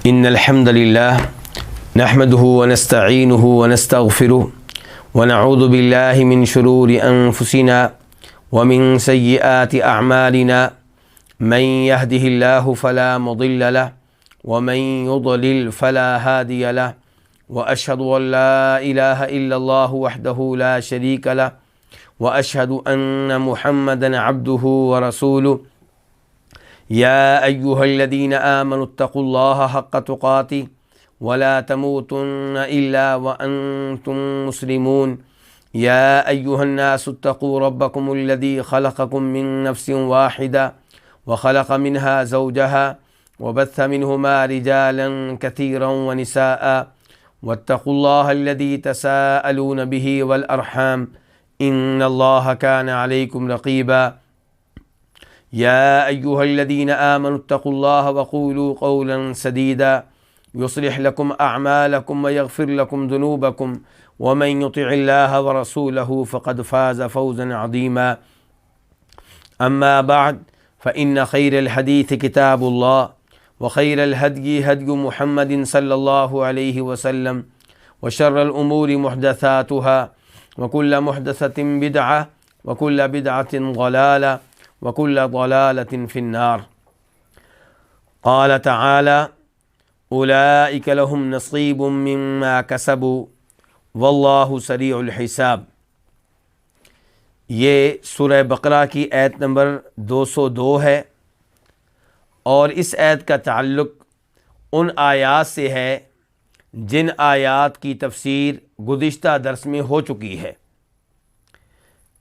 إن الحمد لله نحمده ونستعينه ونستغفره ونعوذ بالله من شرور أنفسنا ومن سيئات أعمالنا من يهده الله فلا مضل له ومن يضلل فلا هادي له وأشهد أن لا إله إلا الله وحده لا شريك له وأشهد أن محمدا عبده ورسوله يا أيها الذين آمنوا اتقوا الله حق تقاته ولا تموتن إلا وأنتم مسلمون يا أيها الناس اتقوا ربكم الذي خلقكم من نفس واحدة وخلق منها زوجها وبث منهما رجالا كثيرا ونساء واتقوا الله الذي تساءلون به والأرحام إن الله كان عليكم رقيبا يا أيها الذين آمنوا اتقوا الله وقولوا قولا سديدا يصلح لكم أعمالكم ويغفر لكم ذنوبكم ومن يطع الله ورسوله فقد فاز فوزا عظيما أما بعد فإن خير الحديث كتاب الله وخير الهدي هدي محمد صلى الله عليه وسلم وشر الأمور محدثاتها وكل محدثة بدعة وكل بدعة ضلالة وكل ضلالة في النار قال تعالى أولئك لهم نصيب مما كسبوا واللہ سریع الحساب۔ یہ سورہ بقرہ کی آیت نمبر 202 ہے اور اس آیت کا تعلق ان آیات سے ہے جن آیات کی تفسیر گزشتہ درس میں ہو چکی ہے۔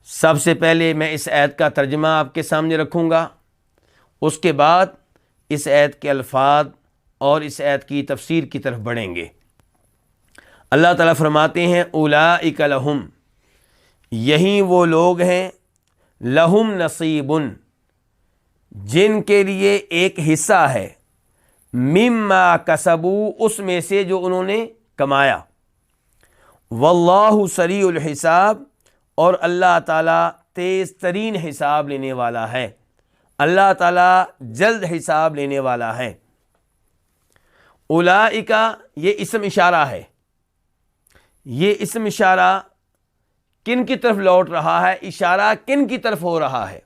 سب سے پہلے میں اس آیت کا ترجمہ آپ کے سامنے رکھوں گا، اس کے بعد اس آیت کے الفاظ اور اس آیت کی تفسیر کی طرف بڑھیں گے۔ اللہ تعالیٰ فرماتے ہیں اولئک لہم، یہی وہ لوگ ہیں، لہم نصیب، جن کے لیے ایک حصہ ہے، مما کسبوا، اس میں سے جو انہوں نے کمایا، واللہ سریع الحساب، اور اللہ تعالیٰ تیز ترین حساب لینے والا ہے، اللہ تعالیٰ جلد حساب لینے والا ہے۔ اولئک یہ اسم اشارہ ہے، یہ اسم اشارہ کن کی طرف لوٹ رہا ہے، اشارہ کن کی طرف ہو رہا ہے؟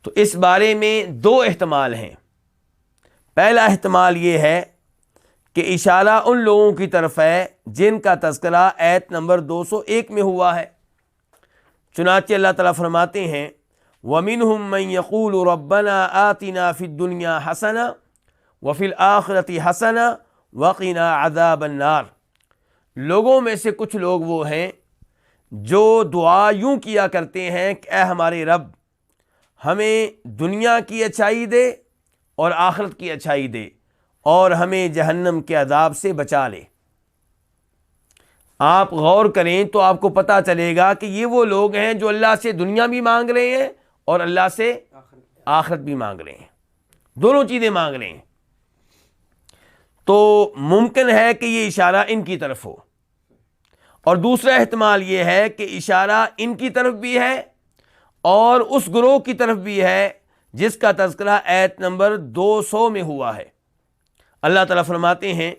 تو اس بارے میں دو احتمال ہیں۔ پہلا احتمال یہ ہے کہ اشارہ ان لوگوں کی طرف ہے جن کا تذکرہ آیت نمبر 201 میں ہوا ہے۔ چنانچہ اللہ تعالیٰ فرماتے ہیں وَمِنْهُمْ مَنْ يَقُولُ رَبَّنَا آتِنَا فِي الدُّنْيَا حَسَنَةً وَفِي الْآخِرَةِ حَسَنَةً وَقِنَا عَذَابَ النَّارِ، لوگوں میں سے کچھ لوگ وہ ہیں جو دعا یوں کیا کرتے ہیں کہ اے ہمارے رب، ہمیں دنیا کی اچھائی دے اور آخرت کی اچھائی دے، اور ہمیں جہنم کے عذاب سے بچا لے۔ آپ غور کریں تو آپ کو پتہ چلے گا کہ یہ وہ لوگ ہیں جو اللہ سے دنیا بھی مانگ رہے ہیں اور اللہ سے آخرت بھی مانگ رہے ہیں، دونوں چیزیں مانگ رہے ہیں۔ تو ممکن ہے کہ یہ اشارہ ان کی طرف ہو، اور دوسرا احتمال یہ ہے کہ اشارہ ان کی طرف بھی ہے اور اس گروہ کی طرف بھی ہے جس کا تذکرہ آیت نمبر 200 میں ہوا ہے۔ اللہ تعالیٰ فرماتے ہیں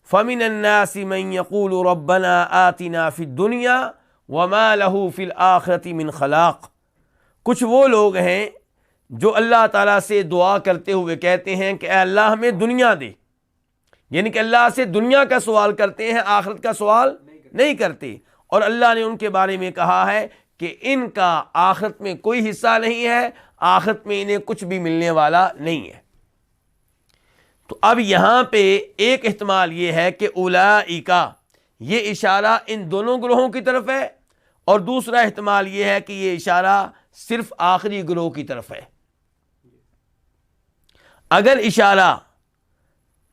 فَمِنَ النَّاسِ مَن يَقُولُ رَبَّنَا آتِنَا فِي الدُّنْيَا وَمَا لَهُ فِي الْآخِرَةِ مِنْ خَلَاقٍ، کچھ وہ لوگ ہیں جو اللہ تعالیٰ سے دعا کرتے ہوئے کہتے ہیں کہ اے اللہ ہمیں دنیا دے، یعنی کہ اللہ سے دنیا کا سوال کرتے ہیں، آخرت کا سوال نہیں کرتے، اور اللہ نے ان کے بارے میں کہا ہے کہ ان کا آخرت میں کوئی حصہ نہیں ہے، آخرت میں انہیں کچھ بھی ملنے والا نہیں ہے۔ تو اب یہاں پہ ایک احتمال یہ ہے کہ اولئک، یہ اشارہ ان دونوں گروہوں کی طرف ہے، اور دوسرا احتمال یہ ہے کہ یہ اشارہ صرف آخری گروہ کی طرف ہے۔ اگر اشارہ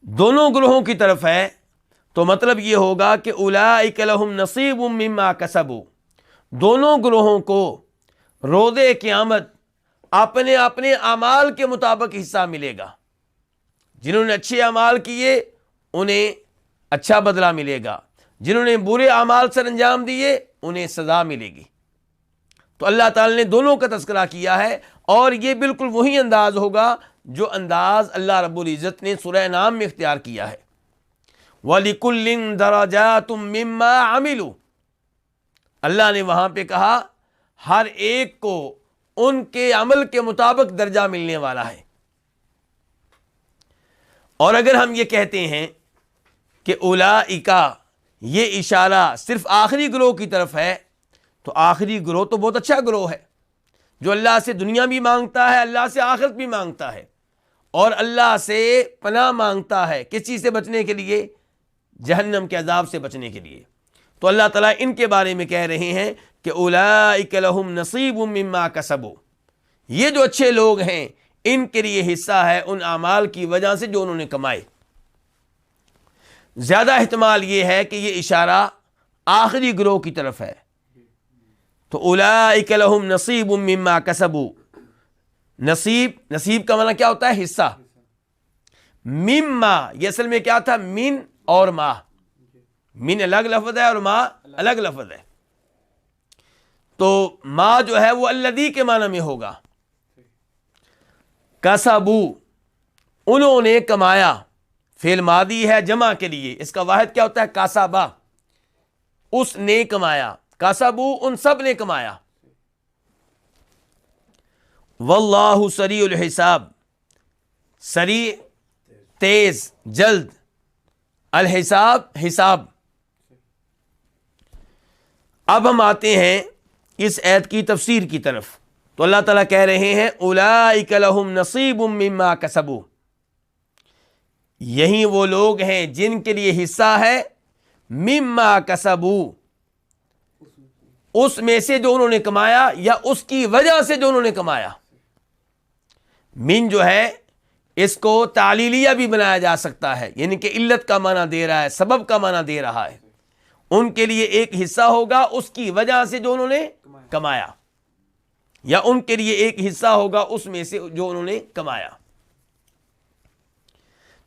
دونوں گروہوں کی طرف ہے تو مطلب یہ ہوگا کہ اولئک لہم نصیب مما کسبوا، دونوں گروہوں کو روز قیامت اپنے اپنے اعمال کے مطابق حصہ ملے گا۔ جنہوں نے اچھے اعمال کیے انہیں اچھا بدلہ ملے گا، جنہوں نے برے اعمال سر انجام دیے انہیں سزا ملے گی۔ تو اللہ تعالی نے دونوں کا تذکرہ کیا ہے، اور یہ بالکل وہی انداز ہوگا جو انداز اللہ رب العزت نے سورہ انعام میں اختیار کیا ہے۔ وَلِكُلٍّ دَرَجَاتٌ مِّمَّا عَمِلُوا، اللہ نے وہاں پہ کہا ہر ایک کو ان کے عمل کے مطابق درجہ ملنے والا ہے۔ اور اگر ہم یہ کہتے ہیں کہ اولئک، یہ اشارہ صرف آخری گروہ کی طرف ہے، تو آخری گروہ تو بہت اچھا گروہ ہے، جو اللہ سے دنیا بھی مانگتا ہے، اللہ سے آخرت بھی مانگتا ہے، اور اللہ سے پناہ مانگتا ہے کس چیز سے بچنے کے لیے؟ جہنم کے عذاب سے بچنے کے لیے۔ تو اللہ تعالیٰ ان کے بارے میں کہہ رہے ہیں کہ اولئک لہم نصیب مما کسبوا، یہ جو اچھے لوگ ہیں ان کے لیے حصہ ہے ان اعمال کی وجہ سے جو انہوں نے کمائے۔ زیادہ احتمال یہ ہے کہ یہ اشارہ آخری گروہ کی طرف ہے۔ تو اولئک لہم نصیب مما کسبوا، نصیب کا معنی کیا ہوتا ہے؟ حصہ۔ مما، یہ اصل میں کیا تھا؟ من اور ما، من الگ لفظ ہے اور ما الگ لفظ ہے۔ تو ما جو ہے وہ الذی کے معنی میں ہوگا۔ کسبو، انہوں نے کمایا، فعل ماضی ہے جمع کے لیے، اس کا واحد کیا ہوتا ہے؟ کاسبا، اس نے کمایا، کسبو ان سب نے کمایا۔ واللہ سریع الحساب، سریع تیز، جلد، الحساب حساب۔ اب ہم آتے ہیں اس آیت کی تفسیر کی طرف۔ تو اللہ تعالیٰ کہہ رہے ہیں اولئک لہم نصیب مما کسبوا، یہی وہ لوگ ہیں جن کے لیے حصہ ہے مما کسبوا، اس میں سے جو انہوں نے کمایا یا اس کی وجہ سے جو انہوں نے کمایا۔ من جو ہے اس کو تعلیلیہ بھی بنایا جا سکتا ہے، یعنی کہ علت کا معنی دے رہا ہے، سبب کا معنی دے رہا ہے۔ ان کے لیے ایک حصہ ہوگا اس کی وجہ سے جو انہوں نے کمایا، یا ان کے لیے ایک حصہ ہوگا اس میں سے جو انہوں نے کمایا۔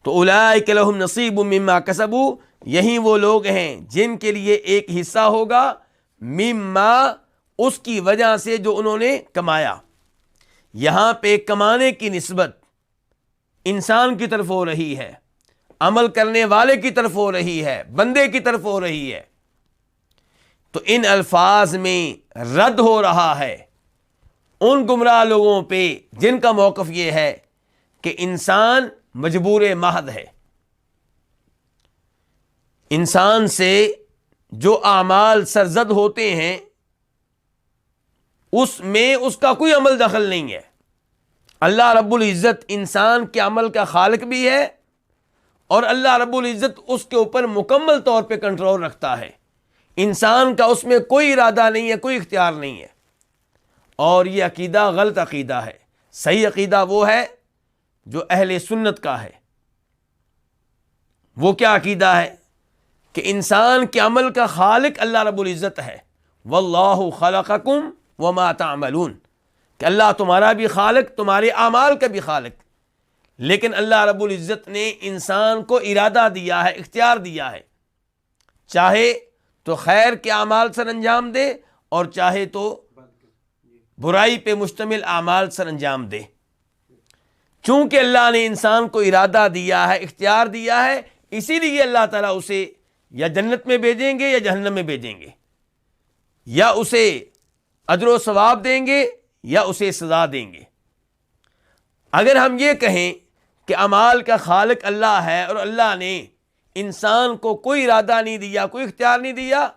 تو اولئک لہم نصیب مما کسبوا، یہی وہ لوگ ہیں جن کے لیے ایک حصہ ہوگا مما، اس کی وجہ سے جو انہوں نے کمایا۔ یہاں پہ کمانے کی نسبت انسان کی طرف ہو رہی ہے، عمل کرنے والے کی طرف ہو رہی ہے، بندے کی طرف ہو رہی ہے۔ تو ان الفاظ میں رد ہو رہا ہے ان گمراہ لوگوں پہ جن کا موقف یہ ہے کہ انسان مجبور محض ہے، انسان سے جو اعمال سرزد ہوتے ہیں اس میں اس کا کوئی عمل دخل نہیں ہے۔ اللہ رب العزت انسان کے عمل کا خالق بھی ہے، اور اللہ رب العزت اس کے اوپر مکمل طور پہ کنٹرول رکھتا ہے۔ انسان کا اس میں کوئی ارادہ نہیں ہے، کوئی اختیار نہیں ہے۔ اور یہ عقیدہ غلط عقیدہ ہے۔ صحیح عقیدہ وہ ہے جو اہل سنت کا ہے۔ وہ کیا عقیدہ ہے؟ کہ انسان کے عمل کا خالق اللہ رب العزت ہے۔ واللہ خلقکم وما تعملون، کہ اللہ تمہارا بھی خالق، تمہارے اعمال کا بھی خالق، لیکن اللہ رب العزت نے انسان کو ارادہ دیا ہے، اختیار دیا ہے، چاہے تو خیر کے اعمال سر انجام دے اور چاہے تو برائی پہ مشتمل اعمال سر انجام دے۔ چونکہ اللہ نے انسان کو ارادہ دیا ہے، اختیار دیا ہے، اسی لیے اللہ تعالیٰ اسے یا جنت میں بھیجیں گے یا جہنم میں بھیجیں گے، یا اسے اجر و ثواب دیں گے یا اسے سزا دیں گے۔ اگر ہم یہ کہیں کہ اعمال کا خالق اللہ ہے اور اللہ نے انسان کو کوئی ارادہ نہیں دیا، کوئی اختیار نہیں دیا،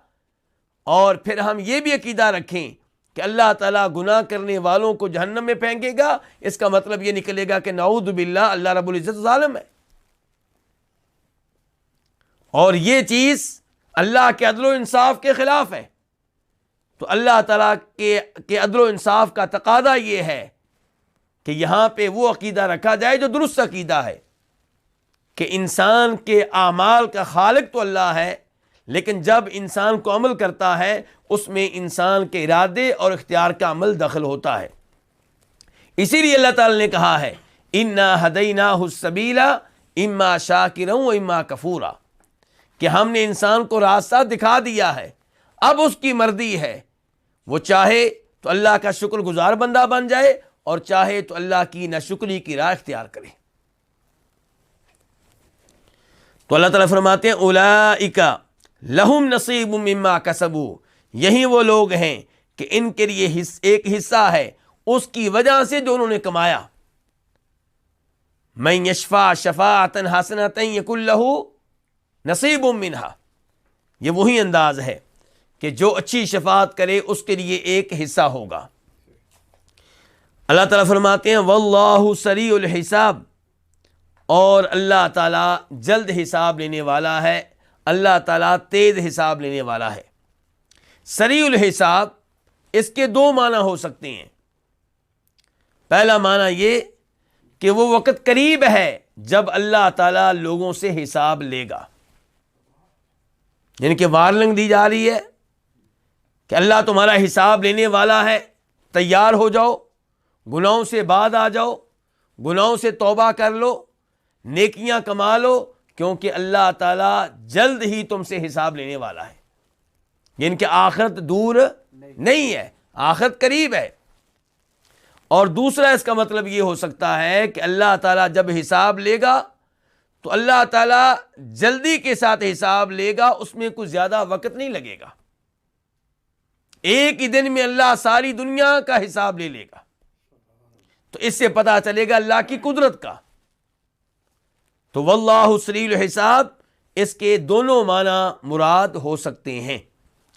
اور پھر ہم یہ بھی عقیدہ رکھیں کہ اللہ تعالیٰ گناہ کرنے والوں کو جہنم میں پھینکے گا، اس کا مطلب یہ نکلے گا کہ نعوذ باللہ اللہ رب العزت ظالم ہے، اور یہ چیز اللہ کے عدل و انصاف کے خلاف ہے۔ تو اللہ تعالیٰ کے عدل و انصاف کا تقاضا یہ ہے کہ یہاں پہ وہ عقیدہ رکھا جائے جو درست عقیدہ ہے، کہ انسان کے اعمال کا خالق تو اللہ ہے، لیکن جب انسان کو عمل کرتا ہے اس میں انسان کے ارادے اور اختیار کا عمل دخل ہوتا ہے۔ اسی لیے اللہ تعالیٰ نے کہا ہے اِنَّا هَدَيْنَاهُ السَّبِيلَ اِمَّا شَاكِرًا وَإِمَّا كَفُورًا، کہ ہم نے انسان کو راستہ دکھا دیا ہے، اب اس کی مرضی ہے، وہ چاہے تو اللہ کا شکر گزار بندہ بن جائے اور چاہے تو اللہ کی ناشکری کی راہ اختیار کرے۔ تو اللہ تعالیٰ فرماتے ہیں اولئک لہم نصیب مما کسبوا، یہی وہ لوگ ہیں کہ ان کے لیے ایک حصہ ہے اس کی وجہ سے جو انہوں نے کمایا۔ من یشفع شفاعۃ حسنۃ یکن لہ نصیب منہا، یہ وہی انداز ہے کہ جو اچھی شفاعت کرے اس کے لیے ایک حصہ ہوگا۔ اللہ تعالیٰ فرماتے ہیں واللہ سریع الحساب، اور اللہ تعالیٰ جلد حساب لینے والا ہے، اللہ تعالیٰ تیز حساب لینے والا ہے۔ سریع الحساب اس کے دو معنی ہو سکتے ہیں۔ پہلا معنی یہ کہ وہ وقت قریب ہے جب اللہ تعالیٰ لوگوں سے حساب لے گا، یعنی کہ وارننگ دی جا رہی ہے کہ اللہ تمہارا حساب لینے والا ہے، تیار ہو جاؤ، گناہوں سے بعد آ جاؤ، گناہوں سے توبہ کر لو، نیکیاں کما لو، کیونکہ اللہ تعالیٰ جلد ہی تم سے حساب لینے والا ہے۔ یعنی کہ آخرت دور نہیں ہے، آخرت قریب ہے۔ اور دوسرا اس کا مطلب یہ ہو سکتا ہے کہ اللہ تعالیٰ جب حساب لے گا تو اللہ تعالیٰ جلدی کے ساتھ حساب لے گا، اس میں کچھ زیادہ وقت نہیں لگے گا، ایک ہی دن میں اللہ ساری دنیا کا حساب لے لے گا۔ تو اس سے پتہ چلے گا اللہ کی قدرت کا۔ تو واللہ سریع الحساب اس کے دونوں معنی مراد ہو سکتے ہیں،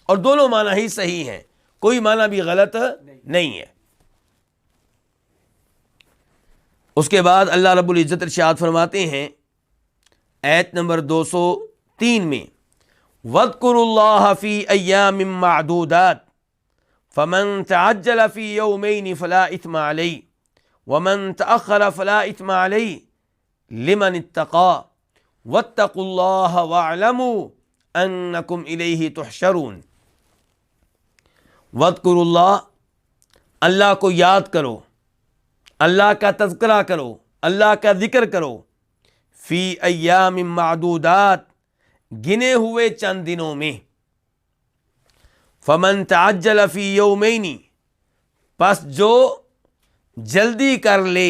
اور دونوں معنی ہی صحیح ہیں، کوئی معنی بھی غلط نہیں ہے۔ اس کے بعد اللہ رب العزت ارشاد فرماتے ہیں آیت نمبر 203 میں وَاذْكُرُوا اللَّهَ فِي أَيَّامٍ مَّعْدُودَاتٍ فَمَن تَعَجَّلَ فِي يَوْمَيْنِ فَلَا إِثْمَ عَلَيْهِ وَمَن تَأَخَّرَ فَلَا إِثْمَ عَلَيْهِ لِمَنِ اتَّقَىٰ وَاتَّقُوا اللَّهَ وَاعْلَمُوا أَنَّكُمْ إِلَيْهِ تُحْشَرُونَ۔ وَاذْكُرُوا اللَّهَ، اللہ کو یاد کرو، اللہ کا تذکرہ کرو، اللہ کا ذکر کرو، فی ایام معدودات، گنے ہوئے چند دنوں میں، فمن تعجل فی یومین، پس جو جلدی کر لے،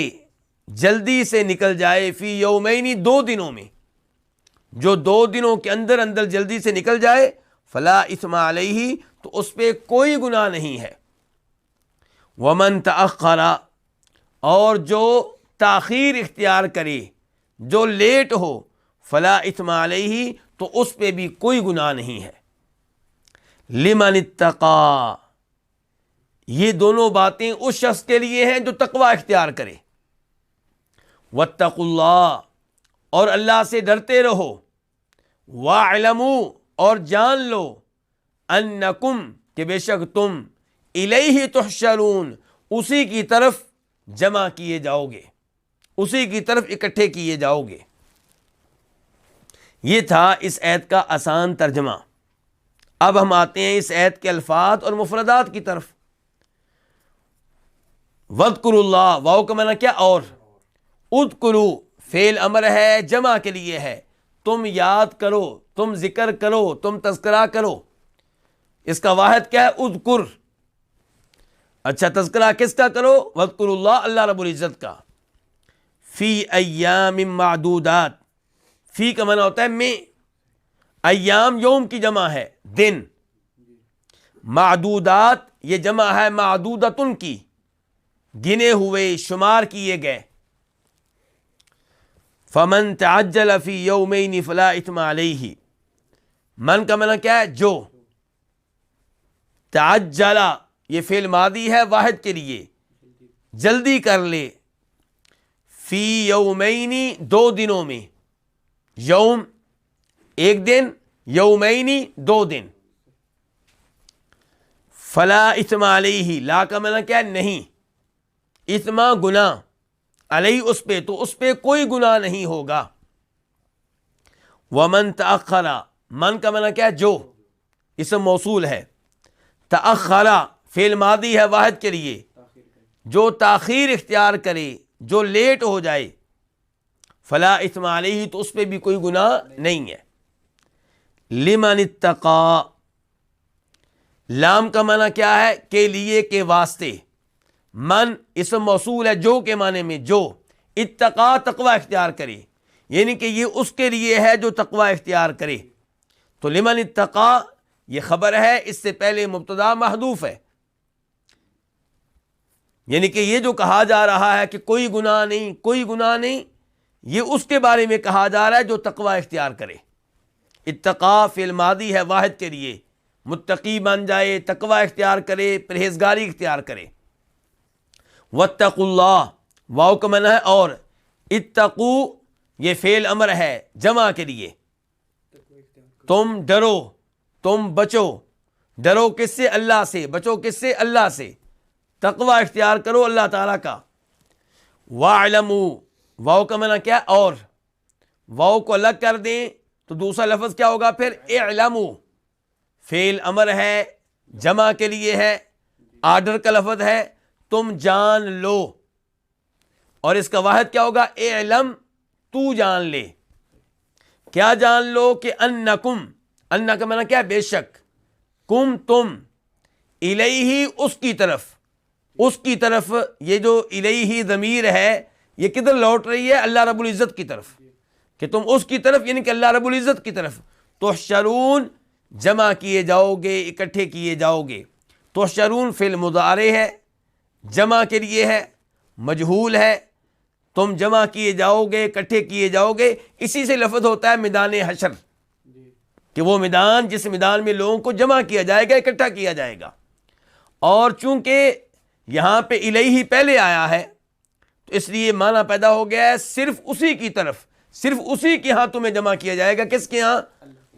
جلدی سے نکل جائے، فی یومین، 2 دنوں میں، جو 2 دنوں کے اندر اندر جلدی سے نکل جائے، فلا اثم علیہ، تو اس پہ کوئی گناہ نہیں ہے۔ ومن تأخر، اور جو تاخیر اختیار کرے، جو لیٹ ہو، فلا اثم علیہ، تو اس پہ بھی کوئی گناہ نہیں ہے۔ لمن اتقى، یہ دونوں باتیں اس شخص کے لیے ہیں جو تقوی اختیار کرے۔ واتقوا اللہ، اور اللہ سے ڈرتے رہو۔ واعلموا، اور جان لو، انکم، کہ بے شک تم، الیہ تحشرون، اسی کی طرف جمع کیے جاؤ گے، اسی کی طرف اکٹھے کیے جاؤ گے۔ یہ تھا اس آیت کا آسان ترجمہ۔ اب ہم آتے ہیں اس آیت کے الفاظ اور مفردات کی طرف۔ وَاذْكُرُوا اللَّهَ، واو کا معنی کیا؟ اور اذکروا فعل امر ہے، جمع کے لیے ہے، تم یاد کرو، تم ذکر کرو، تم تذکرہ کرو۔ اس کا واحد کیا ہے؟ اذکر۔ اچھا، تذکرہ کس کا کرو؟ وَاذْكُرُوا اللَّهَ، اللہ رب العزت کا۔ فی ایام معدودات، فی کا معنی ہوتا ہے میں، ایام یوم کی جمع ہے، دن، معدودات یہ جمع ہے معدودتن کی، گنے ہوئے، شمار کیے گئے۔ فمن تعجل فی یومین فلا اثم علیہ، من کا معنی کیا ہے؟ جو، تعجل یہ فعل ماضی ہے واحد کے لیے، جلدی کر لے، فی یومین 2 دنوں میں، یوم ایک دن، یومین 2 دن۔ فلا اثم علیہ، لا کا معنی کیا ہے؟ نہیں، اثم گناہ، علیہ اس پہ، تو اس پہ کوئی گناہ نہیں ہوگا۔ ومن تأخر، من کا معنی کیا ہے؟ جو، اسم موصول ہے، تأخر فعل ماضی ہے واحد کے لیے، جو تاخیر اختیار کرے، جو لیٹ ہو جائے، فلا اثم علیہ، تو اس پہ بھی کوئی گناہ نہیں ہے۔ لمن اتقى، لام کا معنی کیا ہے؟ کے لیے، کے واسطے، من اسم موصول ہے جو کے معنی میں جو، اتقا تقوی اختیار کرے، یعنی کہ یہ اس کے لیے ہے جو تقوی اختیار کرے. تو لمن اتقا یہ خبر ہے، اس سے پہلے مبتدا محذوف ہے، یعنی کہ یہ جو کہا جا رہا ہے کہ کوئی گناہ نہیں، کوئی گناہ نہیں، یہ اس کے بارے میں کہا جا رہا ہے جو تقوی اختیار کرے. اتقا فعل ماضی ہے واحد کے لیے، متقی بن جائے، تقوی اختیار کرے، پرہیزگاری اختیار کرے. واتقوا اللہ واو کا معنی ہے اور، اتقو یہ فعل امر ہے جمع کے لیے، تم ڈرو، تم بچو. ڈرو کس سے؟ اللہ سے. بچو کس سے؟ اللہ سے. تقوی اختیار کرو اللہ تعالیٰ کا. وَاعْلَمُوا واو کا معنی کیا؟ اور. واو کو الگ کر دیں تو دوسرا لفظ کیا ہوگا پھر؟ اعلموا. فعل امر ہے جمع کے لیے ہے، آرڈر کا لفظ ہے، تم جان لو. اور اس کا واحد کیا ہوگا؟ اعلم، تو جان لے. کیا جان لو؟ کہ انکم، ان کا معنی کیا ہے؟ بے شک، کم تم، الیہ اس کی طرف. اس کی طرف یہ جو الیہ ضمیر ہے یہ کدھر لوٹ رہی ہے؟ اللہ رب العزت کی طرف، کہ تم اس کی طرف یعنی کہ اللہ رب العزت کی طرف. تحشرون جمع کیے جاؤ گے، اکٹھے کیے جاؤ گے. تحشرون فعل مضارع ہے، جمع کے لیے ہے، مجہول ہے. تم جمع کیے جاؤ گے، اکٹھے کیے جاؤ گے. اسی سے لفظ ہوتا ہے میدان حشر، کہ وہ میدان جس میدان میں لوگوں کو جمع کیا جائے گا، اکٹھا کیا جائے گا. اور چونکہ یہاں پہ الیہ پہلے آیا ہے تو اس لیے معنی پیدا ہو گیا ہے صرف اسی کی طرف، صرف اسی کے ہاں تمہیں جمع کیا جائے گا. کس کے ہاں؟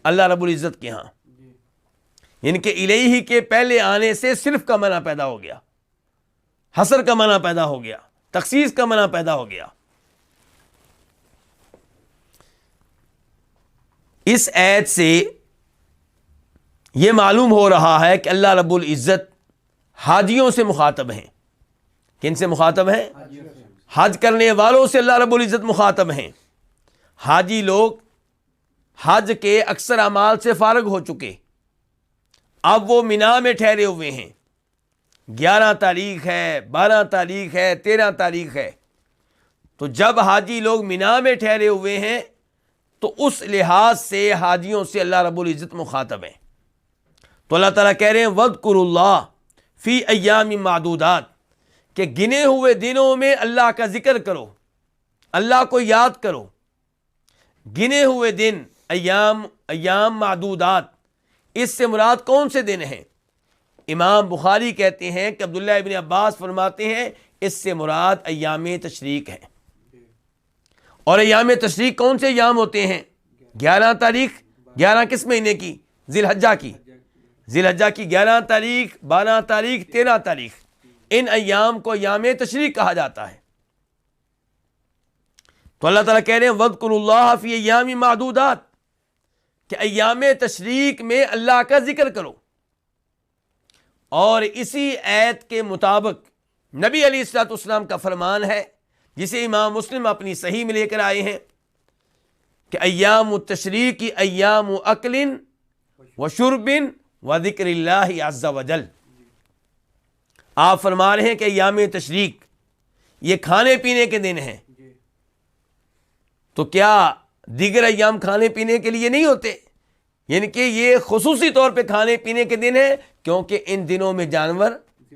اللہ رب العزت کے ہاں. یعنی کہ الیہ کے پہلے آنے سے صرف کا معنی پیدا ہو گیا، حصر کا معنی پیدا ہو گیا، تخصیص کا معنی پیدا ہو گیا. اس آیت سے یہ معلوم ہو رہا ہے کہ اللہ رب العزت حاجیوں سے مخاطب ہیں. کن سے مخاطب ہیں؟ حج کرنے والوں سے اللہ رب العزت مخاطب ہیں. حاجی لوگ حج کے اکثر اعمال سے فارغ ہو چکے، اب وہ مینا میں ٹھہرے ہوئے ہیں. 11 تاریخ ہے، 12 تاریخ ہے، 13 تاریخ ہے. تو جب حاجی لوگ مینا میں ٹھہرے ہوئے ہیں تو اس لحاظ سے حاجیوں سے اللہ رب العزت مخاطب ہیں. تو اللہ تعالیٰ کہہ رہے ہیں وَاذْكُرُوا اللَّهَ فِي أَيَّامٍ مَعْدُودَاتٍ، کہ گنے ہوئے دنوں میں اللہ کا ذکر کرو، اللہ کو یاد کرو. گنے ہوئے دن، ایام معدودات، اس سے مراد کون سے دن ہیں؟ امام بخاری کہتے ہیں کہ عبداللہ ابن عباس فرماتے ہیں اس سے مراد ایام تشریق ہیں. اور ایام تشریق کون سے ایام ہوتے ہیں؟ 11 تاریخ، 11 کس مہینے کی؟ ذی الحجہ کی. ذی الحجہ کی 11 تاریخ، 12 تاریخ، 13 تاریخ، ان ایام کو ایام تشریق کہا جاتا ہے. تو اللہ تعالیٰ کہہ رہے ہیں وَاذْكُرُوا اللَّهَ فِي أَيَّامٍ مَعْدُودَاتٍ، کہ ایام تشریق میں اللہ کا ذکر کرو. اور اسی آیت کے مطابق نبی علیہ الصلوۃ والسلام کا فرمان ہے جسے امام مسلم اپنی صحیح میں لے کر آئے ہیں کہ ایام التشریق ایام اکل و شرب و ذکر اللہ عز وجل. آپ فرما رہے ہیں کہ ایام تشریق یہ کھانے پینے کے دن ہیں. تو کیا دیگر ایام کھانے پینے کے لیے نہیں ہوتے؟ یعنی کہ یہ خصوصی طور پہ کھانے پینے کے دن ہیں کیونکہ ان دنوں میں جانور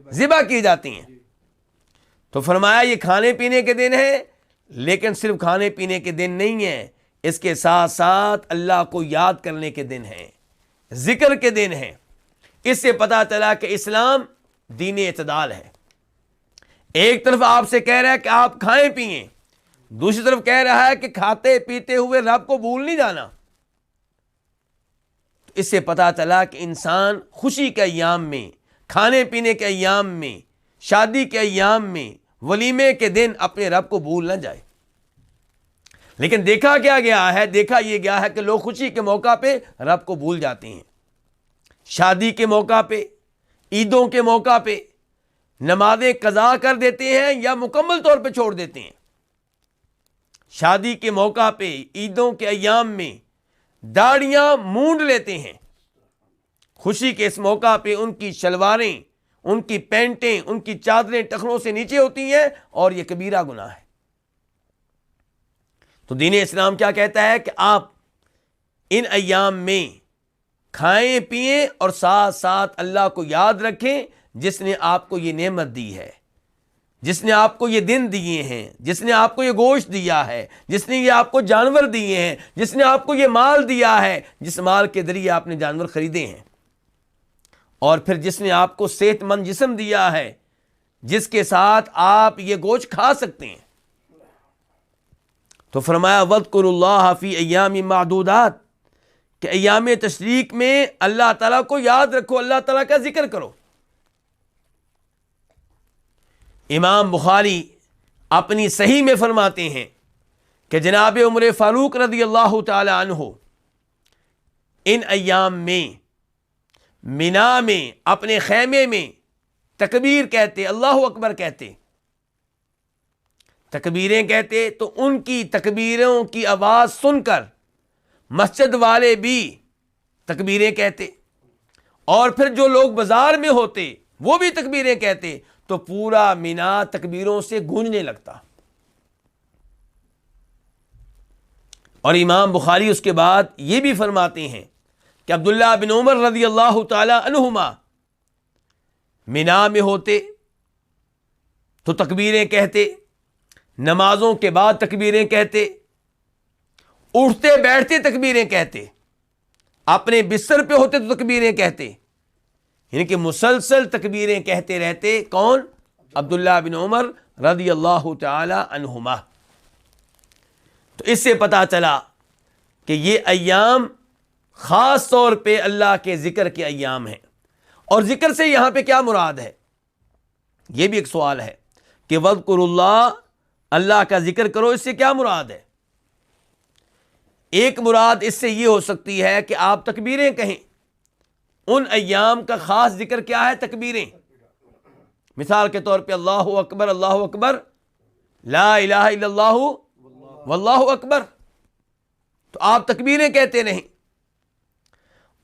ذبح کی جاتی ہیں. تو فرمایا یہ کھانے پینے کے دن ہیں، لیکن صرف کھانے پینے کے دن نہیں ہیں، اس کے ساتھ ساتھ اللہ کو یاد کرنے کے دن ہیں، ذکر کے دن ہیں. اس سے پتہ چلا کہ اسلام دین اعتدال ہے. ایک طرف آپ سے کہہ رہا ہے کہ آپ کھائیں پئیں، دوسری طرف کہہ رہا ہے کہ کھاتے پیتے ہوئے رب کو بھول نہیں جانا. اس سے پتہ چلا کہ انسان خوشی کے ایام میں، کھانے پینے کے ایام میں، شادی کے ایام میں، ولیمے کے دن اپنے رب کو بھول نہ جائے. لیکن دیکھا کیا گیا ہے؟ دیکھا یہ گیا ہے کہ لوگ خوشی کے موقع پہ رب کو بھول جاتے ہیں. شادی کے موقع پہ، عیدوں کے موقع پہ نمازیں قضا کر دیتے ہیں یا مکمل طور پہ چھوڑ دیتے ہیں. شادی کے موقع پہ، عیدوں کے ایام میں داڑیاں مونڈ لیتے ہیں. خوشی کے اس موقع پہ ان کی شلواریں، ان کی پینٹیں، ان کی چادریں ٹخنوں سے نیچے ہوتی ہیں، اور یہ کبیرہ گناہ ہے۔ تو دین اسلام کیا کہتا ہے کہ آپ ان ایام میں کھائیں پئیں اور ساتھ ساتھ اللہ کو یاد رکھیں، جس نے آپ کو یہ نعمت دی ہے، جس نے آپ کو یہ دن دیے ہیں، جس نے آپ کو یہ گوشت دیا ہے، جس نے یہ آپ کو جانور دیے ہیں، جس نے آپ کو یہ مال دیا ہے، جس مال کے ذریعے آپ نے جانور خریدے ہیں، اور پھر جس نے آپ کو صحت مند جسم دیا ہے جس کے ساتھ آپ یہ گوشت کھا سکتے ہیں۔ تو فرمایا وَاذْكُرُوا اللَّهَ فِي أَيَّامٍ مَّعْدُودَاتٍ، کہ ایام تشریق میں اللہ تعالیٰ کو یاد رکھو، اللہ تعالیٰ کا ذکر کرو۔ امام بخاری اپنی صحیح میں فرماتے ہیں کہ جناب عمر فاروق رضی اللہ تعالی عنہ ان ایام میں مینا میں اپنے خیمے میں تکبیر کہتے، اللہ اکبر کہتے، تکبیریں کہتے، تو ان کی تکبیروں کی آواز سن کر مسجد والے بھی تکبیریں کہتے، اور پھر جو لوگ بازار میں ہوتے وہ بھی تکبیریں کہتے، تو پورا مینا تکبیروں سے گونجنے لگتا۔ اور امام بخاری اس کے بعد یہ بھی فرماتے ہیں کہ عبداللہ بن عمر رضی اللہ تعالی عنہما مینا میں ہوتے تو تکبیریں کہتے، نمازوں کے بعد تکبیریں کہتے، اٹھتے بیٹھتے تکبیریں کہتے، اپنے بستر پہ ہوتے تو تکبیریں کہتے، یعنی کہ مسلسل تکبیریں کہتے رہتے۔ کون؟ عبداللہ بن عمر رضی اللہ تعالی عنہما۔ تو اس سے پتہ چلا کہ یہ ایام خاص طور پہ اللہ کے ذکر کے ایام ہیں۔ اور ذکر سے یہاں پہ کیا مراد ہے، یہ بھی ایک سوال ہے کہ وَاذْكُرُوا اللَّهَ، اللہ کا ذکر کرو، اس سے کیا مراد ہے؟ ایک مراد اس سے یہ ہو سکتی ہے کہ آپ تکبیریں کہیں، ان ایام کا خاص ذکر کیا ہے؟ تکبیریں۔ مثال کے طور پہ اللہ اکبر، اللہ اکبر، لا الہ الا اللہ واللہ اکبر، تو آپ تکبیریں کہتے نہیں۔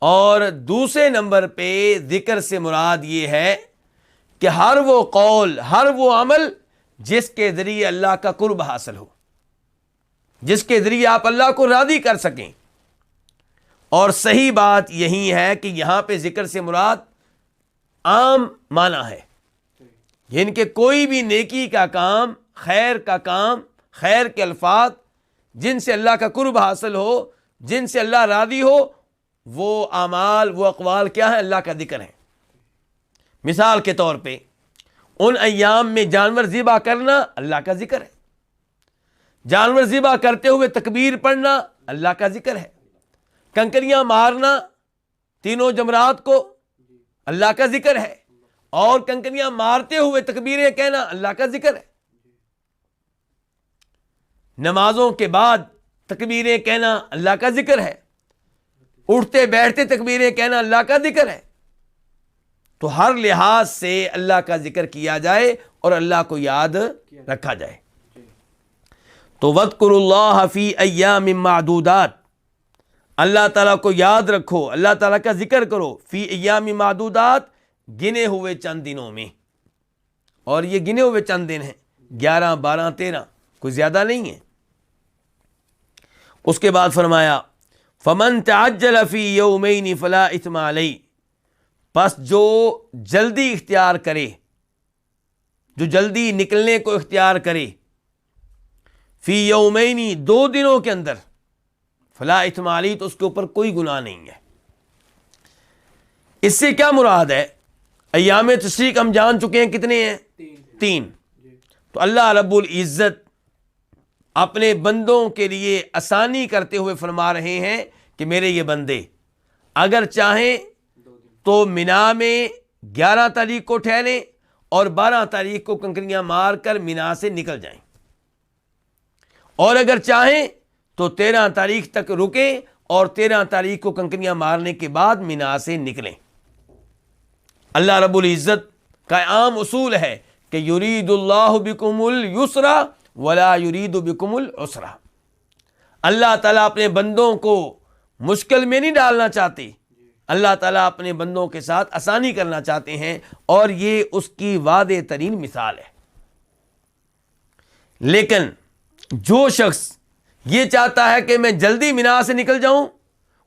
اور دوسرے نمبر پہ ذکر سے مراد یہ ہے کہ ہر وہ قول، ہر وہ عمل جس کے ذریعے اللہ کا قرب حاصل ہو، جس کے ذریعے آپ اللہ کو راضی کر سکیں۔ اور صحیح بات یہی ہے کہ یہاں پہ ذکر سے مراد عام معنی ہے، یعنی کہ کوئی بھی نیکی کا کام، خیر کا کام، خیر کے الفاظ جن سے اللہ کا قرب حاصل ہو، جن سے اللہ راضی ہو، وہ اعمال، وہ اقوال کیا ہیں؟ اللہ کا ذکر ہے۔ مثال کے طور پہ ان ایام میں جانور ذبح کرنا اللہ کا ذکر ہے، جانور ذبح کرتے ہوئے تکبیر پڑھنا اللہ کا ذکر ہے، کنکریاں مارنا تینوں جمرات کو اللہ کا ذکر ہے، اور کنکریاں مارتے ہوئے تکبیریں کہنا اللہ کا ذکر ہے، نمازوں کے بعد تکبیریں کہنا اللہ کا ذکر ہے، اٹھتے بیٹھتے تکبیریں کہنا اللہ کا ذکر ہے۔ تو ہر لحاظ سے اللہ کا ذکر کیا جائے اور اللہ کو یاد رکھا جائے۔ تو وَاذْكُرُوا اللَّهَ فِي أَيَّامٍ مَّعْدُودَاتٍ، اللہ تعالیٰ کو یاد رکھو، اللہ تعالیٰ کا ذکر کرو، فی ایام معدودات، گنے ہوئے چند دنوں میں۔ اور یہ گنے ہوئے چند دن ہیں، 11، 12، 13، کوئی زیادہ نہیں ہے۔ اس کے بعد فرمایا فَمَن تَعَجَّلَ فِي يَوْمَيْنِ فَلَا إِثْمَ عَلَيْهِ، پس جو جلدی اختیار کرے، جو جلدی نکلنے کو اختیار کرے، فی یومین، 2 دنوں کے اندر، فلا اثم علیہ، تو اس کے اوپر کوئی گناہ نہیں ہے۔ اس سے کیا مراد ہے؟ ایام تشریق ہم جان چکے ہیں کتنے ہیں؟ 3۔ تو اللہ رب العزت اپنے بندوں کے لیے آسانی کرتے ہوئے فرما رہے ہیں کہ میرے یہ بندے اگر چاہیں تو مینا میں 11 تاریخ کو ٹھہریں اور 12 تاریخ کو کنکریاں مار کر مینا سے نکل جائیں، اور اگر چاہیں تو 13 تاریخ تک رکیں اور 13 تاریخ کو کنکریاں مارنے کے بعد مینا سے نکلیں۔ اللہ رب العزت کا عام اصول ہے کہ یرید اللہ بکم الیسر ولا یرید بکم العسر، اللہ تعالیٰ اپنے بندوں کو مشکل میں نہیں ڈالنا چاہتے، اللہ تعالیٰ اپنے بندوں کے ساتھ آسانی کرنا چاہتے ہیں، اور یہ اس کی واضح ترین مثال ہے۔ لیکن جو شخص یہ چاہتا ہے کہ میں جلدی مینا سے نکل جاؤں،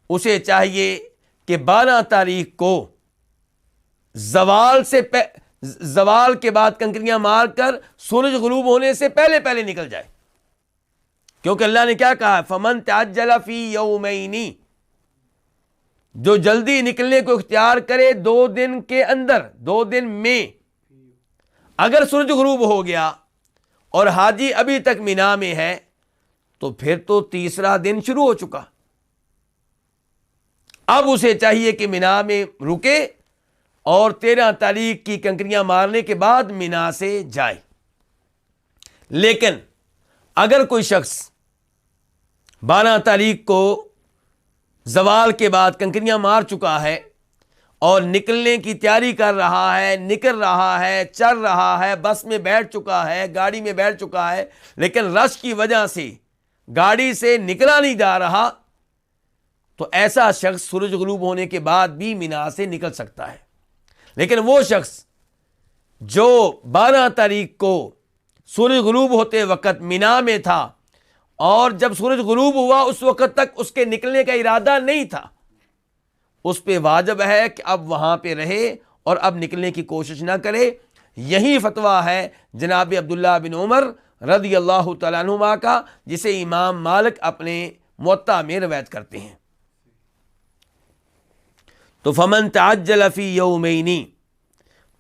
اسے چاہیے کہ 12 تاریخ کو زوال کے بعد کنکریاں مار کر سورج غروب ہونے سے پہلے پہلے نکل جائے، کیونکہ اللہ نے کیا کہا ہے؟ فمن تعجل فی یومین، جو جلدی نکلنے کو اختیار کرے 2 دن کے اندر، 2 دن میں اگر سورج غروب ہو گیا اور حاجی ابھی تک مینا میں ہے تو پھر تو تیسرا دن شروع ہو چکا۔ اب اسے چاہیے کہ مینا میں رکے اور 13 تاریخ کی کنکریاں مارنے کے بعد مینا سے جائے۔ لیکن اگر کوئی شخص 12 تاریخ کو زوال کے بعد کنکریاں مار چکا ہے اور نکلنے کی تیاری کر رہا ہے، نکل رہا ہے، چل رہا ہے، بس میں بیٹھ چکا ہے، گاڑی میں بیٹھ چکا ہے، لیکن رش کی وجہ سے گاڑی سے نکلا نہیں جا رہا، تو ایسا شخص سورج غروب ہونے کے بعد بھی مینا سے نکل سکتا ہے۔ لیکن وہ شخص جو 12 تاریخ کو سورج غروب ہوتے وقت مینا میں تھا اور جب سورج غروب ہوا اس وقت تک اس کے نکلنے کا ارادہ نہیں تھا، اس پہ واجب ہے کہ اب وہاں پہ رہے اور اب نکلنے کی کوشش نہ کرے۔ یہی فتویٰ ہے جناب عبداللہ بن عمر رضی اللہ تعالیٰ عنہما کا، جسے امام مالک اپنے موطا میں روایت کرتے ہیں۔ تو فمن تعجل فی یومین،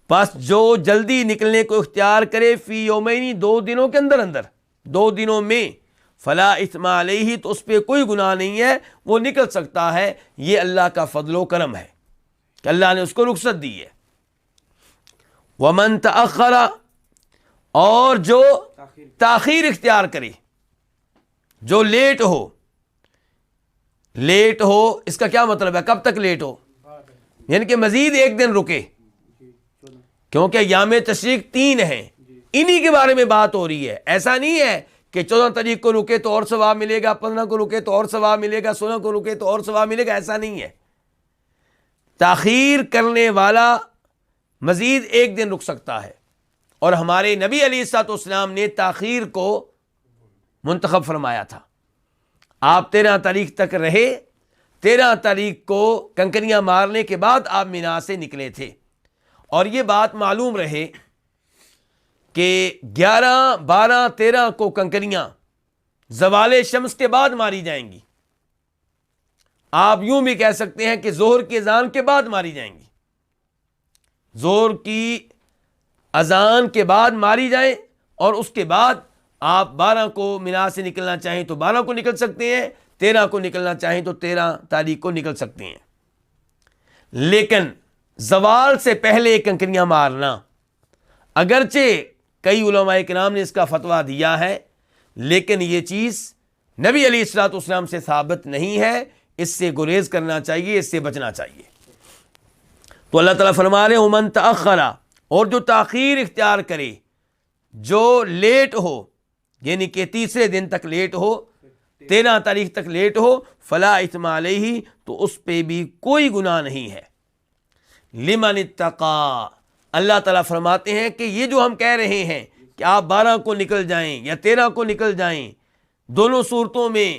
پس جو جلدی نکلنے کو اختیار کرے فی یومین، 2 دنوں کے اندر 2 دنوں میں، فلا اثم علیہ، تو اس پہ کوئی گناہ نہیں ہے، وہ نکل سکتا ہے۔ یہ اللہ کا فضل و کرم ہے کہ اللہ نے اس کو رخصت دی ہے۔ ومن تأخر، اور جو تاخیر اختیار کرے، جو لیٹ ہو، اس کا کیا مطلب ہے؟ کب تک لیٹ ہو؟ یعنی کہ مزید 1 دن رکے، کیونکہ ایام تشریق 3 ہیں، انہی کے بارے میں بات ہو رہی ہے۔ ایسا نہیں ہے کہ 14 تاریخ کو رکے تو اور ثواب ملے گا، 15 کو رکے تو اور ثواب ملے گا، 16 کو رکے تو اور ثواب ملے گا، ایسا نہیں ہے۔ تاخیر کرنے والا مزید 1 دن رک سکتا ہے، اور ہمارے نبی علیہ الصلوۃ والسلام نے تاخیر کو منتخب فرمایا تھا۔ آپ 13 تاریخ تک رہے، 13 تاریخ کو کنکریاں مارنے کے بعد آپ مینا سے نکلے تھے، اور یہ بات معلوم رہے کہ 11، 12، 13 کو کنکریاں زوال شمس کے بعد ماری جائیں گی۔ آپ یوں بھی کہہ سکتے ہیں کہ ظہر کی اذان کے بعد ماری جائیں گی، ظہر کی اذان کے بعد ماری جائیں، اور اس کے بعد آپ 12 کو مینا سے نکلنا چاہیں تو 12 کو نکل سکتے ہیں، 13 کو نکلنا چاہیں تو 13 تاریخ کو نکل سکتے ہیں۔ لیکن زوال سے پہلے کنکریاں مارنا، اگرچہ کئی علماء کرام نے اس کا فتویٰ دیا ہے، لیکن یہ چیز نبی علیہ الصلوۃ والسلام سے ثابت نہیں ہے، اس سے گریز کرنا چاہیے، اس سے بچنا چاہیے۔ تو اللہ تعالیٰ فرما رہے ہیں ومن تأخر، اور جو تاخیر اختیار کرے، جو لیٹ ہو، یعنی کہ تیسرے دن تک لیٹ ہو، 13 تاریخ تک لیٹ ہو، فلا اثم علیہ، تو اس پہ بھی کوئی گناہ نہیں ہے۔ لمن اتقا، اللہ تعالیٰ فرماتے ہیں کہ یہ جو ہم کہہ رہے ہیں کہ آپ 12 کو نکل جائیں یا 13 کو نکل جائیں، دونوں صورتوں میں